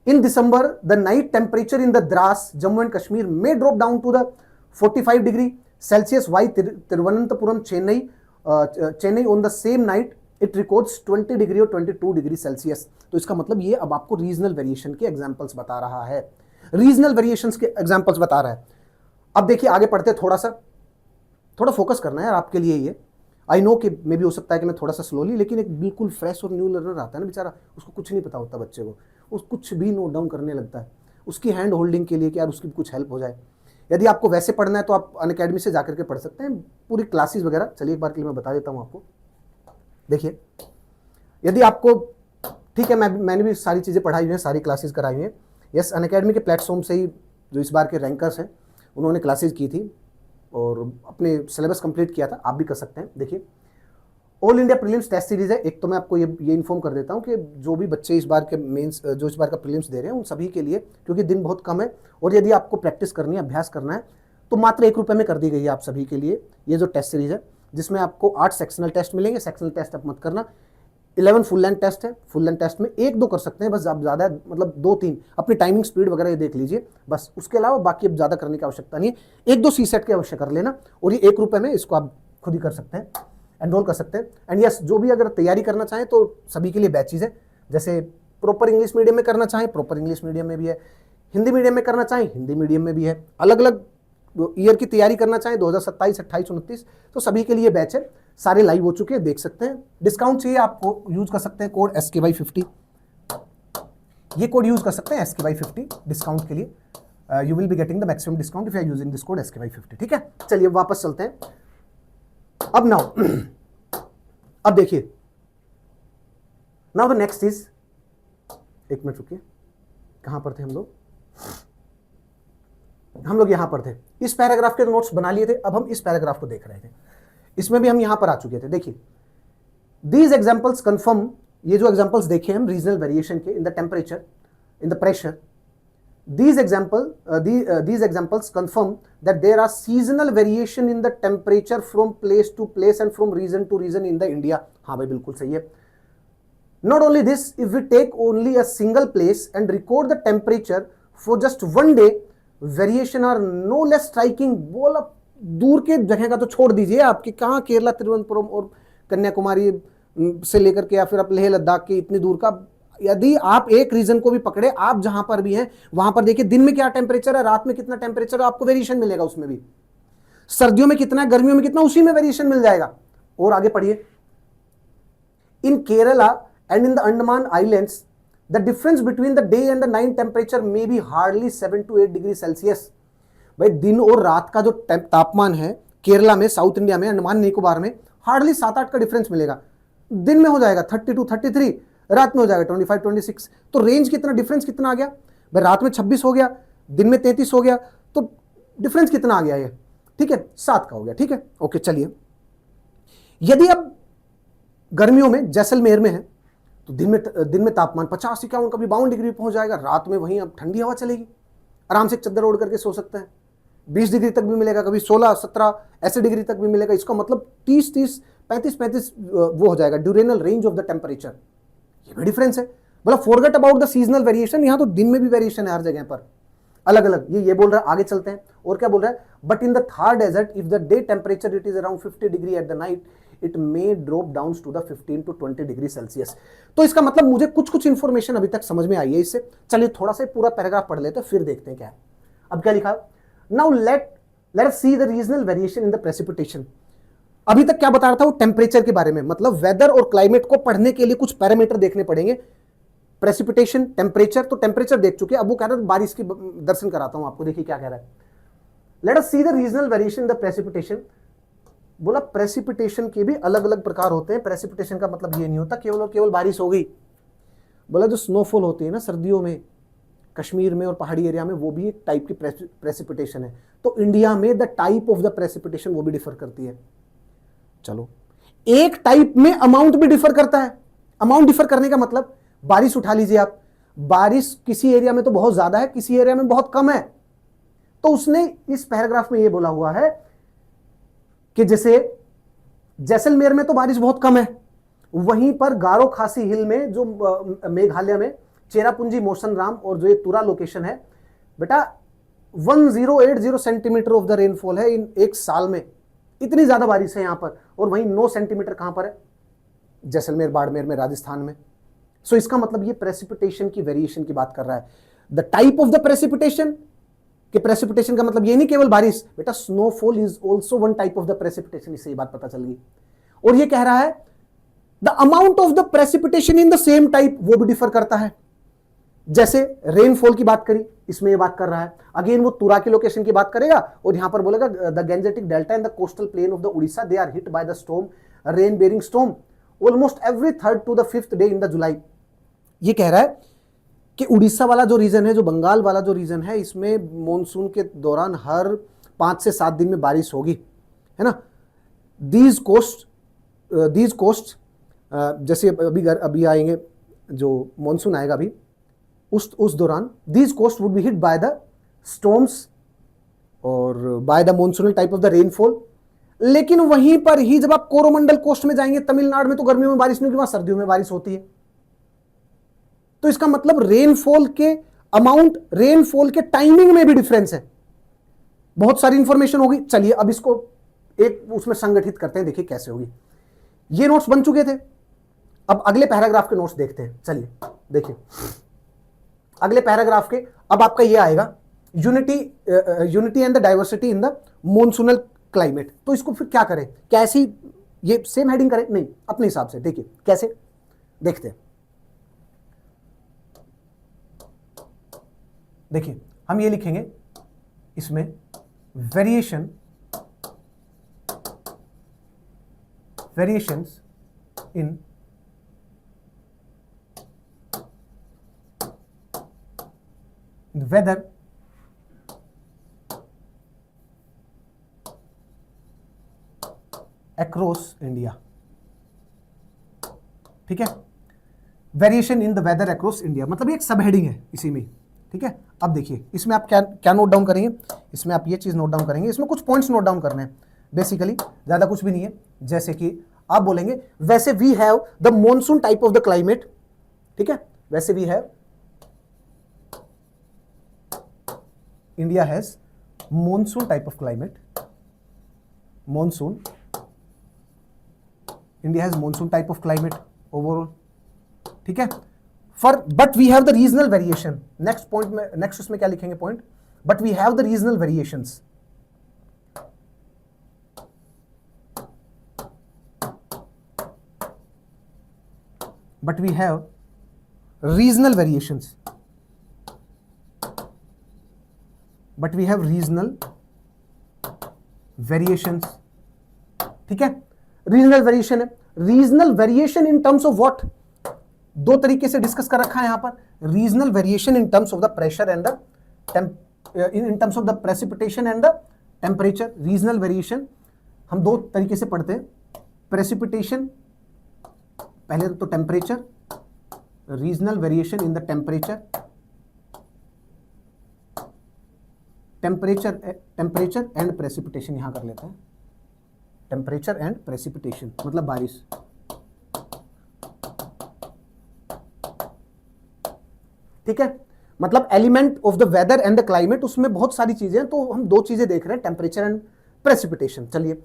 In December the night temperature in the Dras, Jammu and Kashmir में drop down to the 45 degree Celsius, while Thiruvananthapuram, Chennai on the same night it records 20 degree और 22 डिग्री सेल्सियस। तो इसका मतलब ये अब आपको रीजनल वेरिएशन के एग्जांपल्स बता रहा है, रीजनल वेरिएशंस के एग्जांपल्स बता रहा है। अब देखिए आगे पढ़ते, थोड़ा फोकस करना है यार आपके लिए ये। आई नो कि मे भी हो सकता है कि मैं थोड़ा सा स्लोली, लेकिन एक बिल्कुल फ्रेश और न्यू लर्नर आता है ना बेचारा, उसको कुछ नहीं पता होता बच्चे को, उस कुछ भी नोट डाउन करने लगता है, उसकी हैंड होल्डिंग के लिए कि यार उसकी कुछ हेल्प हो जाए। यदि आपको वैसे पढ़ना है तो आप अनअकैडमी से जाकर के पढ़ सकते हैं, पूरी क्लासेस वगैरह। चलिए एक बार के लिए मैं बता देता हूँ आपको। देखिए, यदि आपको ठीक है, मैंने भी सारी चीज़ें पढ़ाई हुई हैं, सारी क्लासेस कराई हुई हैं। यस, अनअकैडमी के प्लेटफॉर्म से ही जो इस बार के रैंकर्स हैं उन्होंने क्लासेस की थी और अपने सिलेबस कंप्लीट किया था, आप भी कर सकते हैं। देखिए, all India prelims test series है। एक तो मैं आपको ये इन्फॉर्म कर देता हूँ कि जो भी बच्चे इस बार के मेंस, जो इस बार का प्रीलिम्स दे रहे हैं, उन सभी के लिए, क्योंकि दिन बहुत कम है और यदि आपको प्रैक्टिस करनी है, अभ्यास करना है, तो मात्र 1 रुपये में कर दी गई है आप सभी के लिए ये जो टेस्ट सीरीज है, जिसमें आपको 8 सेक्शनल टेस्ट मिलेंगे। सेक्शनल टेस्ट आप मत करना, 11 फुल लेंथ टेस्ट है। फुल लेंथ टेस्ट में 1-2 कर सकते हैं बस, आप ज़्यादा मतलब 2-3 अपनी टाइमिंग स्पीड वगैरह ये देख लीजिए बस, उसके अलावा बाकी अब ज़्यादा करने की आवश्यकता नहीं है। 1-2 सी सेट के अवश्य कर लेना, और ये 1 रुपये में इसको आप खुद ही कर सकते हैं, एनरोल कर सकते हैं। एंड यस, जो भी अगर तैयारी करना चाहें तो सभी के लिए बैचेज है, जैसे प्रॉपर इंग्लिश मीडियम में करना चाहें प्रॉपर इंग्लिश मीडियम में भी है, हिंदी मीडियम में करना चाहें हिंदी मीडियम में भी है, अलग अलग ईयर की तैयारी करना चाहें 2027, 28, 29, तो सभी के लिए बैच है। सारे लाइव हो चुके हैं, देख सकते हैं। डिस्काउंट चाहिए आपको, यूज कर सकते हैं कोड SKY50, ये कोड यूज कर सकते हैं SKY50 डिस्काउंट के लिए। You will be getting the maximum discount if you are using this code SKY50। ठीक है, चलिए वापस चलते हैं। अब नाउ अब देखिए, नाउ द नेक्स्ट इज, एक मिनट रुकिए, कहां पर थे हम लोग यहां पर थे। इस पैराग्राफ के नोट्स बना लिए थे, अब हम इस पैराग्राफ को देख रहे थे, इसमें भी हम यहां पर आ चुके थे। देखिए, दीज एग्जांपल्स कंफर्म, ये जो एग्जांपल्स देखे हम रीजनल वेरिएशन के इन the temperature, in the pressure, these examples confirm that there are seasonal variation in the temperature from place to place and from region to region in the India। हाँ भाई, बिल्कुल सही है। Not only this, if we take only a single place and record the temperature for just one day, variation are no less striking। बोला दूर के जगह का तो छोड़ दीजिए, आपके कहाँ, केरला, तिरुवनंतपुरम और कन्याकुमारी से लेकर के या फिर आप लेह लद्दाख के इतनी दूर का, यदि आप एक रीजन को भी पकड़े, आप जहां पर भी हैं वहां पर देखिए दिन में क्या टेम्परेचर है, रात में कितना टेम्परेचर है, आपको वेरिएशन मिलेगा उसमें भी। सर्दियों में कितना है, गर्मियों में कितना, उसी में वेरिएशन मिल जाएगा। और आगे पढ़िए, in Kerala and in the Andaman islands the difference between the day and the night temperature may be hardly 7 to 8 degree Celsius. भाई दिन और रात का जो तापमान है केरला में, साउथ इंडिया में, अंडमान निकोबार में हार्डली 7-8 का डिफरेंस मिलेगा। दिन में हो जाएगा 32, 33, रात में हो जाएगा 25, 26। तो रेंज कितना, डिफरेंस कितना आ गया भाई, रात में 26 हो गया, दिन में 33 हो गया, तो डिफरेंस कितना आ गया ये, ठीक है, 7 का हो गया, ठीक है, ओके। चलिए, यदि अब गर्मियों में जैसलमेर में है तो दिन में तापमान 50, 51, कभी 52 डिग्री पहुंच जाएगा, रात में वहीं अब ठंडी हवा चलेगी, आराम से चद्दर ओढ़ करके सो सकते हैं। 20 डिग्री तक भी मिलेगा, कभी 16, 17 ऐसे डिग्री तक भी मिलेगा। इसका मतलब 30, 35 वो हो जाएगा ड्यूरेनल रेंज ऑफ द टेम्परेचर। ये भी डिफरेंस है। बोला forget about the seasonal variation, यहां तो दिन में भी वेरिएशन है हर जगह पर अलग अलग। ये बोल रहा है, आगे चलते हैं और क्या बोल रहा है, but in the Thar desert if the day temperature it is around 50 degree at the night it may drop down to the 15 to 20 degree Celsius. तो इसका मतलब मुझे कुछ इंफॉर्मेशन अभी तक समझ में आई है इससे। चलिए थोड़ा सा पूरा पैराग्राफ पढ़ लेते हैं, फिर देखते हैं क्या है। अब क्या लिखा, now let us see the regional variation in the precipitation. अभी तक क्या बता रहा था वो, टेम्परेचर के बारे में, मतलब वेदर और क्लाइमेट को पढ़ने के लिए कुछ पैरामीटर देखने पड़ेंगे। प्रेसिपिटेशन, टेम्परेचर, तो टेम्परेचर देख चुके, अब वो कह रहा है बारिश की दर्शन कराता हूं आपको। देखिए क्या कह रहा है, let us see the regional variation in the precipitation. बोला प्रेसिपिटेशन के भी अलग अलग प्रकार होते हैं। प्रेसिपिटेशन का मतलब ये नहीं होता केवल और केवल बारिश हो गई। बोला जो स्नोफॉल होती है ना सर्दियों में कश्मीर में और पहाड़ी एरिया में, वो भी एक टाइप की प्रेसिपिटेशन है। तो इंडिया में the type of the precipitation वो भी डिफर करती है। चलो, एक टाइप में अमाउंट भी डिफर करता है। अमाउंट डिफर करने का मतलब, बारिश उठा लीजिए आप, बारिश किसी एरिया में तो बहुत ज्यादा है, किसी एरिया में बहुत कम है। तो उसने इस पैराग्राफ में ये बोला हुआ है कि जैसे जैसलमेर में तो बारिश बहुत कम है, वहीं पर गारो खासी हिल में जो मेघालय में चेरापूंजी मोसनराम और जो ये तुरा लोकेशन है बेटा, 1080 सेंटीमीटर ऑफ द रेनफॉल है इन एक साल में। इतनी ज्यादा बारिश है यहां पर। और वहीं 9 सेंटीमीटर कहां पर है, जैसलमेर बाड़मेर में, राजस्थान में। सो इसका मतलब ये प्रेसिपिटेशन की वेरिएशन की बात कर रहा है। The type of the precipitation, कि प्रेसिपिटेशन का मतलब ये नहीं केवल बारिश बेटा, snowfall is also one type of the precipitation. इससे ये बात पता चल गई। और ये कह रहा है the amount of the precipitation in the same type, वो भी डिफर करता है। जैसे रेनफॉल की बात करी, इसमें ये बात कर रहा है। अगेन वो तुरा की लोकेशन की बात करेगा और यहां पर बोलेगा the Gangetic delta in the coastal plain of the Orissa they are hit by the storm, rain bearing storm almost every 3rd to the 5th day in the July. ये कह रहा है कि उड़ीसा वाला जो रीजन है, जो बंगाल वाला जो रीजन है, इसमें मॉनसून के दौरान हर 5 से 7 दिन में बारिश होगी, है ना। दीज कोस्ट जैसे अभी आएंगे, जो मॉनसून आएगा अभी, उस दौरान these coast would be hit by the storms और by the monsoonal type of the rainfall. लेकिन वहीं पर ही जब आप कोरोमंडल कोस्ट में जाएंगे, तमिलनाडु में तो गर्मियों में बारिश नहीं होगी, वहां सर्दियों में बारिश होती है। तो इसका मतलब रेनफॉल के अमाउंट, रेनफॉल के टाइमिंग में भी डिफरेंस है। बहुत सारी इंफॉर्मेशन होगी। चलिए अब इसको एक उसमें संगठित करते हैं, देखिए कैसे होगी। ये नोट्स बन चुके थे, अब अगले पैराग्राफ के नोट्स देखते हैं। चलिए देखिए अगले पैराग्राफ के, अब आपका ये आएगा unity and the diversity in the monsoonal climate. तो इसको फिर क्या करें, कैसी, ये सेम हेडिंग करें, नहीं अपने हिसाब से। देखिए कैसे, देखते हैं। देखिए हम ये लिखेंगे इसमें, variations in weather across India. ठीक है, variation in the weather across India, मतलब ये एक सब हेडिंग है इसी में। ठीक है, अब देखिए इसमें आप क्या नोट डाउन करेंगे, इसमें आप ये चीज नोट डाउन करेंगे, इसमें कुछ पॉइंट्स नोट डाउन करने हैं बेसिकली, ज्यादा कुछ भी नहीं है। जैसे कि आप बोलेंगे वैसे we have the monsoon type of the climate. ठीक है, वैसे we have, India has monsoon type of climate, monsoon, India has monsoon type of climate overall. ठीक है, but we have the regional variation. Next point में, next उसमें क्या लिखेंगे point, but we have the regional variations. But we have regional variations, but we have regional variations, ठीक है। Regional variation है, regional variation in terms of what, दो तरीके से डिस्कस कर रखा है यहां पर, regional variation in terms of the pressure and the in terms of the precipitation and the temperature. Regional variation हम दो तरीके से पढ़ते हैं, प्रेसिपिटेशन पहले तो temperature, regional variation in the temperature, temperature and precipitation यहां कर लेते हैं, टेम्परेचर एंड प्रेसिपिटेशन मतलब बारिश, ठीक है। मतलब element of the weather and the climate, उसमें बहुत सारी चीजें हैं, तो हम दो चीजें देख रहे हैं, टेम्परेचर एंड प्रेसिपिटेशन। चलिए,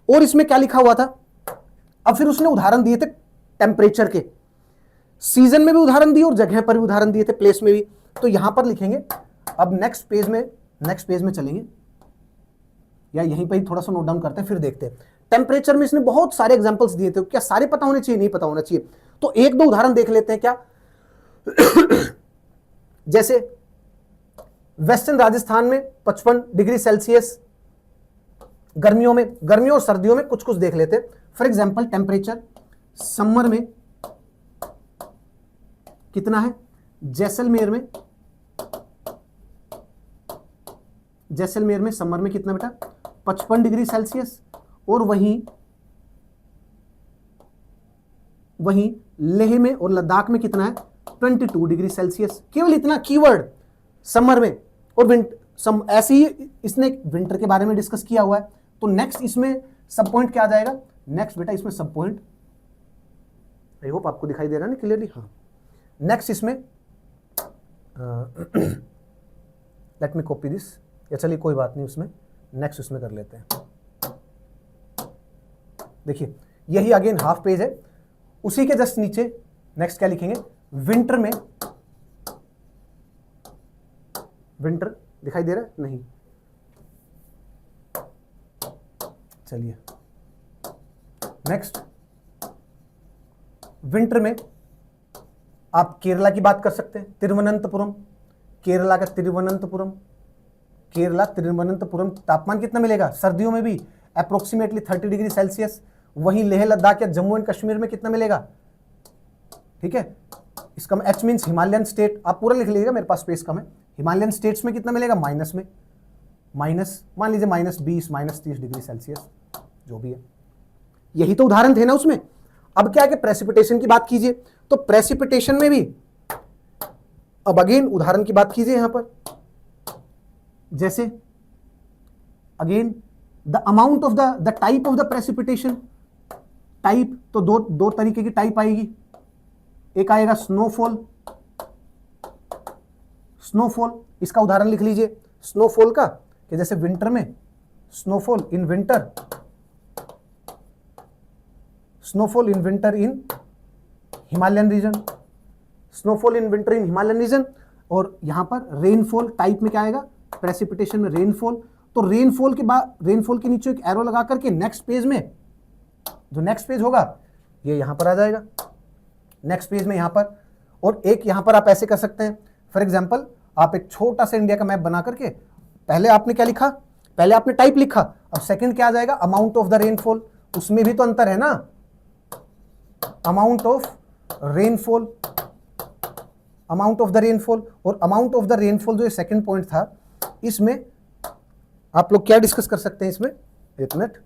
और इसमें क्या लिखा हुआ था, अब फिर उसने उदाहरण दिए थे टेम्परेचर के, सीजन में भी उदाहरण दिए और जगह पर भी उदाहरण दिए थे, प्लेस में भी। तो यहां पर लिखेंगे, अब नेक्स्ट पेज में चलेंगे, या यहीं पर ही थोड़ा सा नोट डाउन करते हैं, फिर देखते हैं। टेम्परेचर में इसने बहुत सारे एग्जांपल्स दिए थे, क्या सारे पता होने चाहिए? नहीं पता होना चाहिए, तो एक दो उदाहरण देख लेते हैं। क्या जैसे वेस्टर्न राजस्थान में 55 डिग्री सेल्सियस गर्मियों और सर्दियों में कुछ देख लेते हैं। फॉर एग्जांपल टेम्परेचर समर में कितना है, जैसलमेर में समर में कितना बेटा, 55 डिग्री सेल्सियस, और वहीं लेह में और लद्दाख में कितना है, 22 डिग्री सेल्सियस। केवल इतना कीवर्ड समर में और ऐसे ही इसने विंटर के बारे में डिस्कस किया हुआ है। तो नेक्स्ट इसमें सब पॉइंट क्या आ जाएगा, नेक्स्ट बेटा इसमें सब पॉइंट, आई होप आपको दिखाई दे रहा है ना क्लियरली, हाँ। नेक्स्ट इसमें लेट मी कॉपी दिस, या चलिए कोई बात नहीं, उसमें नेक्स्ट उसमें कर लेते हैं। देखिए यही अगेन हाफ पेज है, उसी के जस्ट नीचे नेक्स्ट क्या लिखेंगे, विंटर में, विंटर दिखाई दे रहा है नहीं, चलिए नेक्स्ट, विंटर में आप केरला की बात कर सकते हैं, तिरुवनंतपुरम, केरला का तिरुवनंतपुरम तापमान कितना मिलेगा, सर्दियों में भी अप्रोक्सीमेटली 30 डिग्री सेल्सियस। वहीं लेह लद्दाख या जम्मू एंड कश्मीर में कितना मिलेगा, ठीक है, इसका एच मीन्स हिमालयन स्टेट, आप पूरा लिख लीजिएगा, मेरे पास स्पेस कम है। हिमालयन स्टेट्स में कितना मिलेगा, माइनस मान लीजिए -20 -30 डिग्री सेल्सियस, जो भी है। यही तो उदाहरण थे ना उसमें। अब क्या है कि प्रेसिपिटेशन की बात कीजिए, तो प्रेसिपिटेशन में भी अब अगेन उदाहरण की बात कीजिए यहां पर, जैसे again the amount of the type of the precipitation, type तो दो तरीके की टाइप आएगी, एक आएगा स्नोफॉल, इसका उदाहरण लिख लीजिए स्नोफॉल का, कि जैसे विंटर में snowfall in winter in Himalayan region, और यहां पर रेनफॉल टाइप में क्या आएगा, प्रेसिपिटेशन में रेनफॉल। तो रेनफॉल के नीचे एक एरो लगा करके नेक्स्ट पेज में, जो नेक्स्ट पेज होगा ये यहां पर आ जाएगा, नेक्स्ट पेज में यहां पर। और एक यहां पर आप ऐसे कर सकते हैं, फॉर एग्जांपल आप एक छोटा सा इंडिया का मैप बना करके, पहले आपने क्या लिखा, पहले आपने टाइप लिखा, अब सेकंड क्या आ जाएगा, अमाउंट ऑफ द रेनफॉल। उसमें भी तो अंतर है ना, अमाउंट ऑफ रेनफॉल और अमाउंट ऑफ द रेनफॉल जो सेकंड पॉइंट था, इसमें आप लोग क्या डिस्कस कर सकते हैं, इसमें एक minute,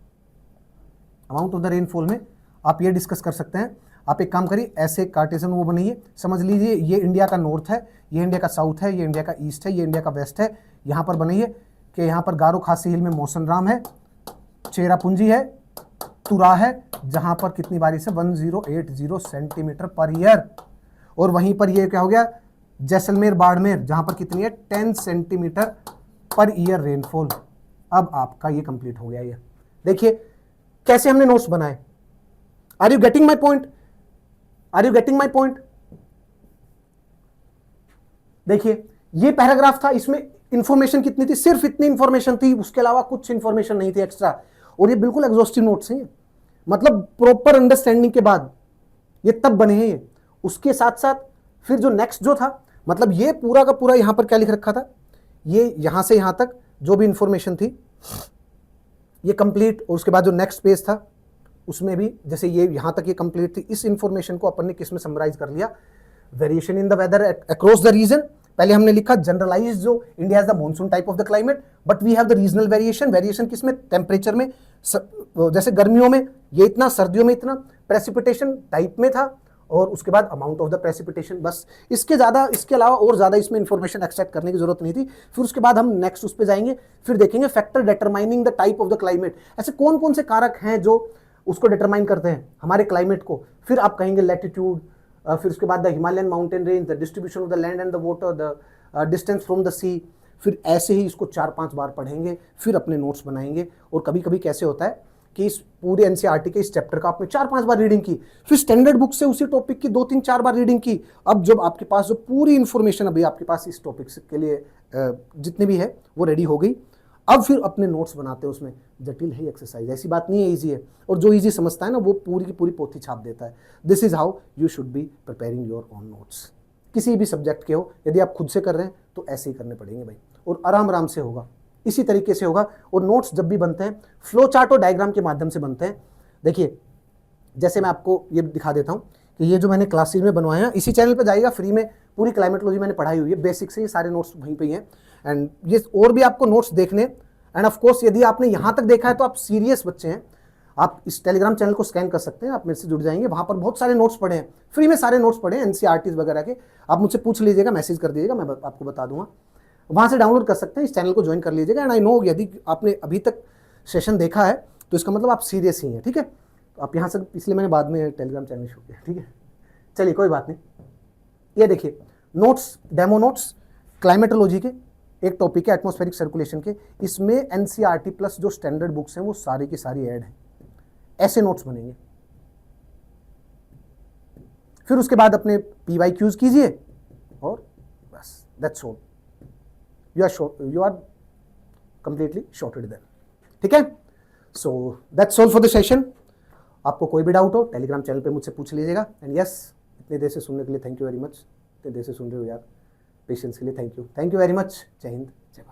amount of the rainfall में आप ये डिस्कस कर सकते हैं। आप एक काम करिए, ऐसे कार्टेशियन वो बनाइए, समझ लीजिए ये इंडिया का नॉर्थ है, ये इंडिया का साउथ है, ये इंडिया का ईस्ट है, ये इंडिया का वेस्ट है। यहाँ पर बनाइए कि यहाँ पर गारो खासी हिल में मौसनराम है, चेरापूंजी है, तुरा है, जहाँ पर कितनी बारिश है 1080 सेंटीमीटर पर ईयर, और वहीं पर ये क्या हो गया, जैसलमेर बाड़मेर, जहाँ पर कितनी है 10 सेंटीमीटर पर ईयर रेनफॉल। अब आपका ये कंप्लीट हो गया। ये देखिए कैसे हमने नोट्स बनाए। Are you getting my point? देखिए ये पैराग्राफ था, इसमें इंफॉर्मेशन कितनी थी, सिर्फ इतनी इंफॉर्मेशन थी, उसके अलावा कुछ इंफॉर्मेशन नहीं थी एक्स्ट्रा, और ये बिल्कुल एग्जॉस्टिव नोट्स हैं, मतलब प्रॉपर अंडरस्टैंडिंग के बाद ये तब बने हैं ये। उसके साथ साथ फिर जो नेक्स्ट जो था, मतलब ये पूरा का पूरा यहां पर क्या लिख रखा था, ये यहां से यहां तक जो भी इंफॉर्मेशन थी ये कंप्लीट, और उसके बाद जो नेक्स्ट पेज था उसमें भी जैसे ये यहाँ तक ये कंप्लीट थी। इस इंफॉर्मेशन को अपन ने किस में समराइज कर लिया, variation in the weather across the region. पहले हमने लिखा जनरलाइज जो India is the monsoon type of the climate, but we have the regional variation. Variation किसमें, टेम्परेचर में, जैसे गर्मियों में ये इतना, सर्दियों में इतना, प्रेसिपिटेशन टाइप में था, और उसके बाद अमाउंट ऑफ द प्रेसिपिटेशन। बस इसके ज़्यादा, इसके अलावा और ज़्यादा इसमें इंफॉर्मेशन एक्सट्रैक्ट करने की जरूरत नहीं थी। फिर उसके बाद हम नेक्स्ट उस पर जाएंगे, फिर देखेंगे factor determining the type of the climate. ऐसे कौन कौन से कारक हैं जो उसको डिटरमाइन करते हैं हमारे क्लाइमेट को। फिर आप कहेंगे लैटिट्यूड, फिर उसके बाद the Himalayan mountain range, the distribution of the land and the water, the distance from the sea. फिर ऐसे ही इसको 4-5 बार पढ़ेंगे, फिर अपने नोट्स बनाएंगे। और कभी कभी कैसे होता है कि इस पूरे एनसीईआरटी के इस चैप्टर का आपने 4-5 बार रीडिंग की, फिर स्टैंडर्ड बुक से उसी टॉपिक की 2-3-4 बार रीडिंग की। अब जब आपके पास जो पूरी इंफॉर्मेशन अभी आपके पास इस टॉपिक के लिए जितनी भी है वो रेडी हो गई, अब फिर अपने नोट्स बनाते हैं। उसमें जटिल है एक्सरसाइज, ऐसी बात नहीं है, ईजी है। और जो ईजी समझता है ना वो पूरी की पूरी पोथी छाप देता है। This is how you should be preparing your own notes. किसी भी सब्जेक्ट के हो, यदि आप खुद से कर रहे हैं तो ऐसे ही करने पड़ेंगे भाई, और आराम आराम से होगा, इसी तरीके से होगा। और नोट्स जब भी बनते हैं फ्लो चार्ट और डायग्राम के माध्यम से बनते हैं। देखिए जैसे मैं आपको ये दिखा देता हूँ कि ये जो मैंने क्लास सीरीज में बनवाए हैं, इसी चैनल पर जाइएगा, फ्री में पूरी क्लाइमेटोलॉजी मैंने पढ़ाई हुई है, बेसिक से ये सारे नोट्स वहीं पे ही हैं। एंड ये और भी आपको नोट्स देखने, एंड ऑफ कोर्स यदि आपने यहाँ तक देखा है तो आप सीरियस बच्चे हैं, आप इस टेलीग्राम चैनल को स्कैन कर सकते हैं, आप मेरे से जुड़ जाएंगे। वहाँ पर बहुत सारे नोट्स पढ़े हैं, फ्री में सारे नोट्स पढ़े हैं एनसीईआरटी वगैरह के। आप मुझसे पूछ लीजिएगा, मैसेज कर दीजिएगा, मैं आपको बता दूंगा। वहाँ से डाउनलोड कर सकते हैं, इस चैनल को ज्वाइन कर लीजिएगा। एंड आई नो यदि आपने अभी तक सेशन देखा है तो इसका मतलब आप सीरियस ही हैं, ठीक है। तो आप यहाँ से, इसलिए मैंने बाद में टेलीग्राम चैनल शुरू किया, ठीक है। चलिए कोई बात नहीं। ये देखिए नोट्स, डेमो नोट्स क्लाइमेटोलॉजी के, एक टॉपिक है एटमॉस्फेरिक सर्कुलेशन के। इसमें एनसीईआरटी प्लस जो स्टैंडर्ड बुक्स हैं वो सारी की सारी ऐड हैं। ऐसे नोट्स बनेंगे। फिर उसके बाद अपने PYQs कीजिए और बस that's all, you are completely sorted then, ठीक है। So that's all for the session. आपको कोई भी डाउट हो टेलीग्राम चैनल पे मुझसे पूछ लीजिएगा। एंड यस, इतने देर से सुनने के लिए थैंक यू वेरी मच। इतने देर से सुन रहे हो यार, पेशेंस के लिए थैंक यू वेरी मच। जय हिंद, जय भारत।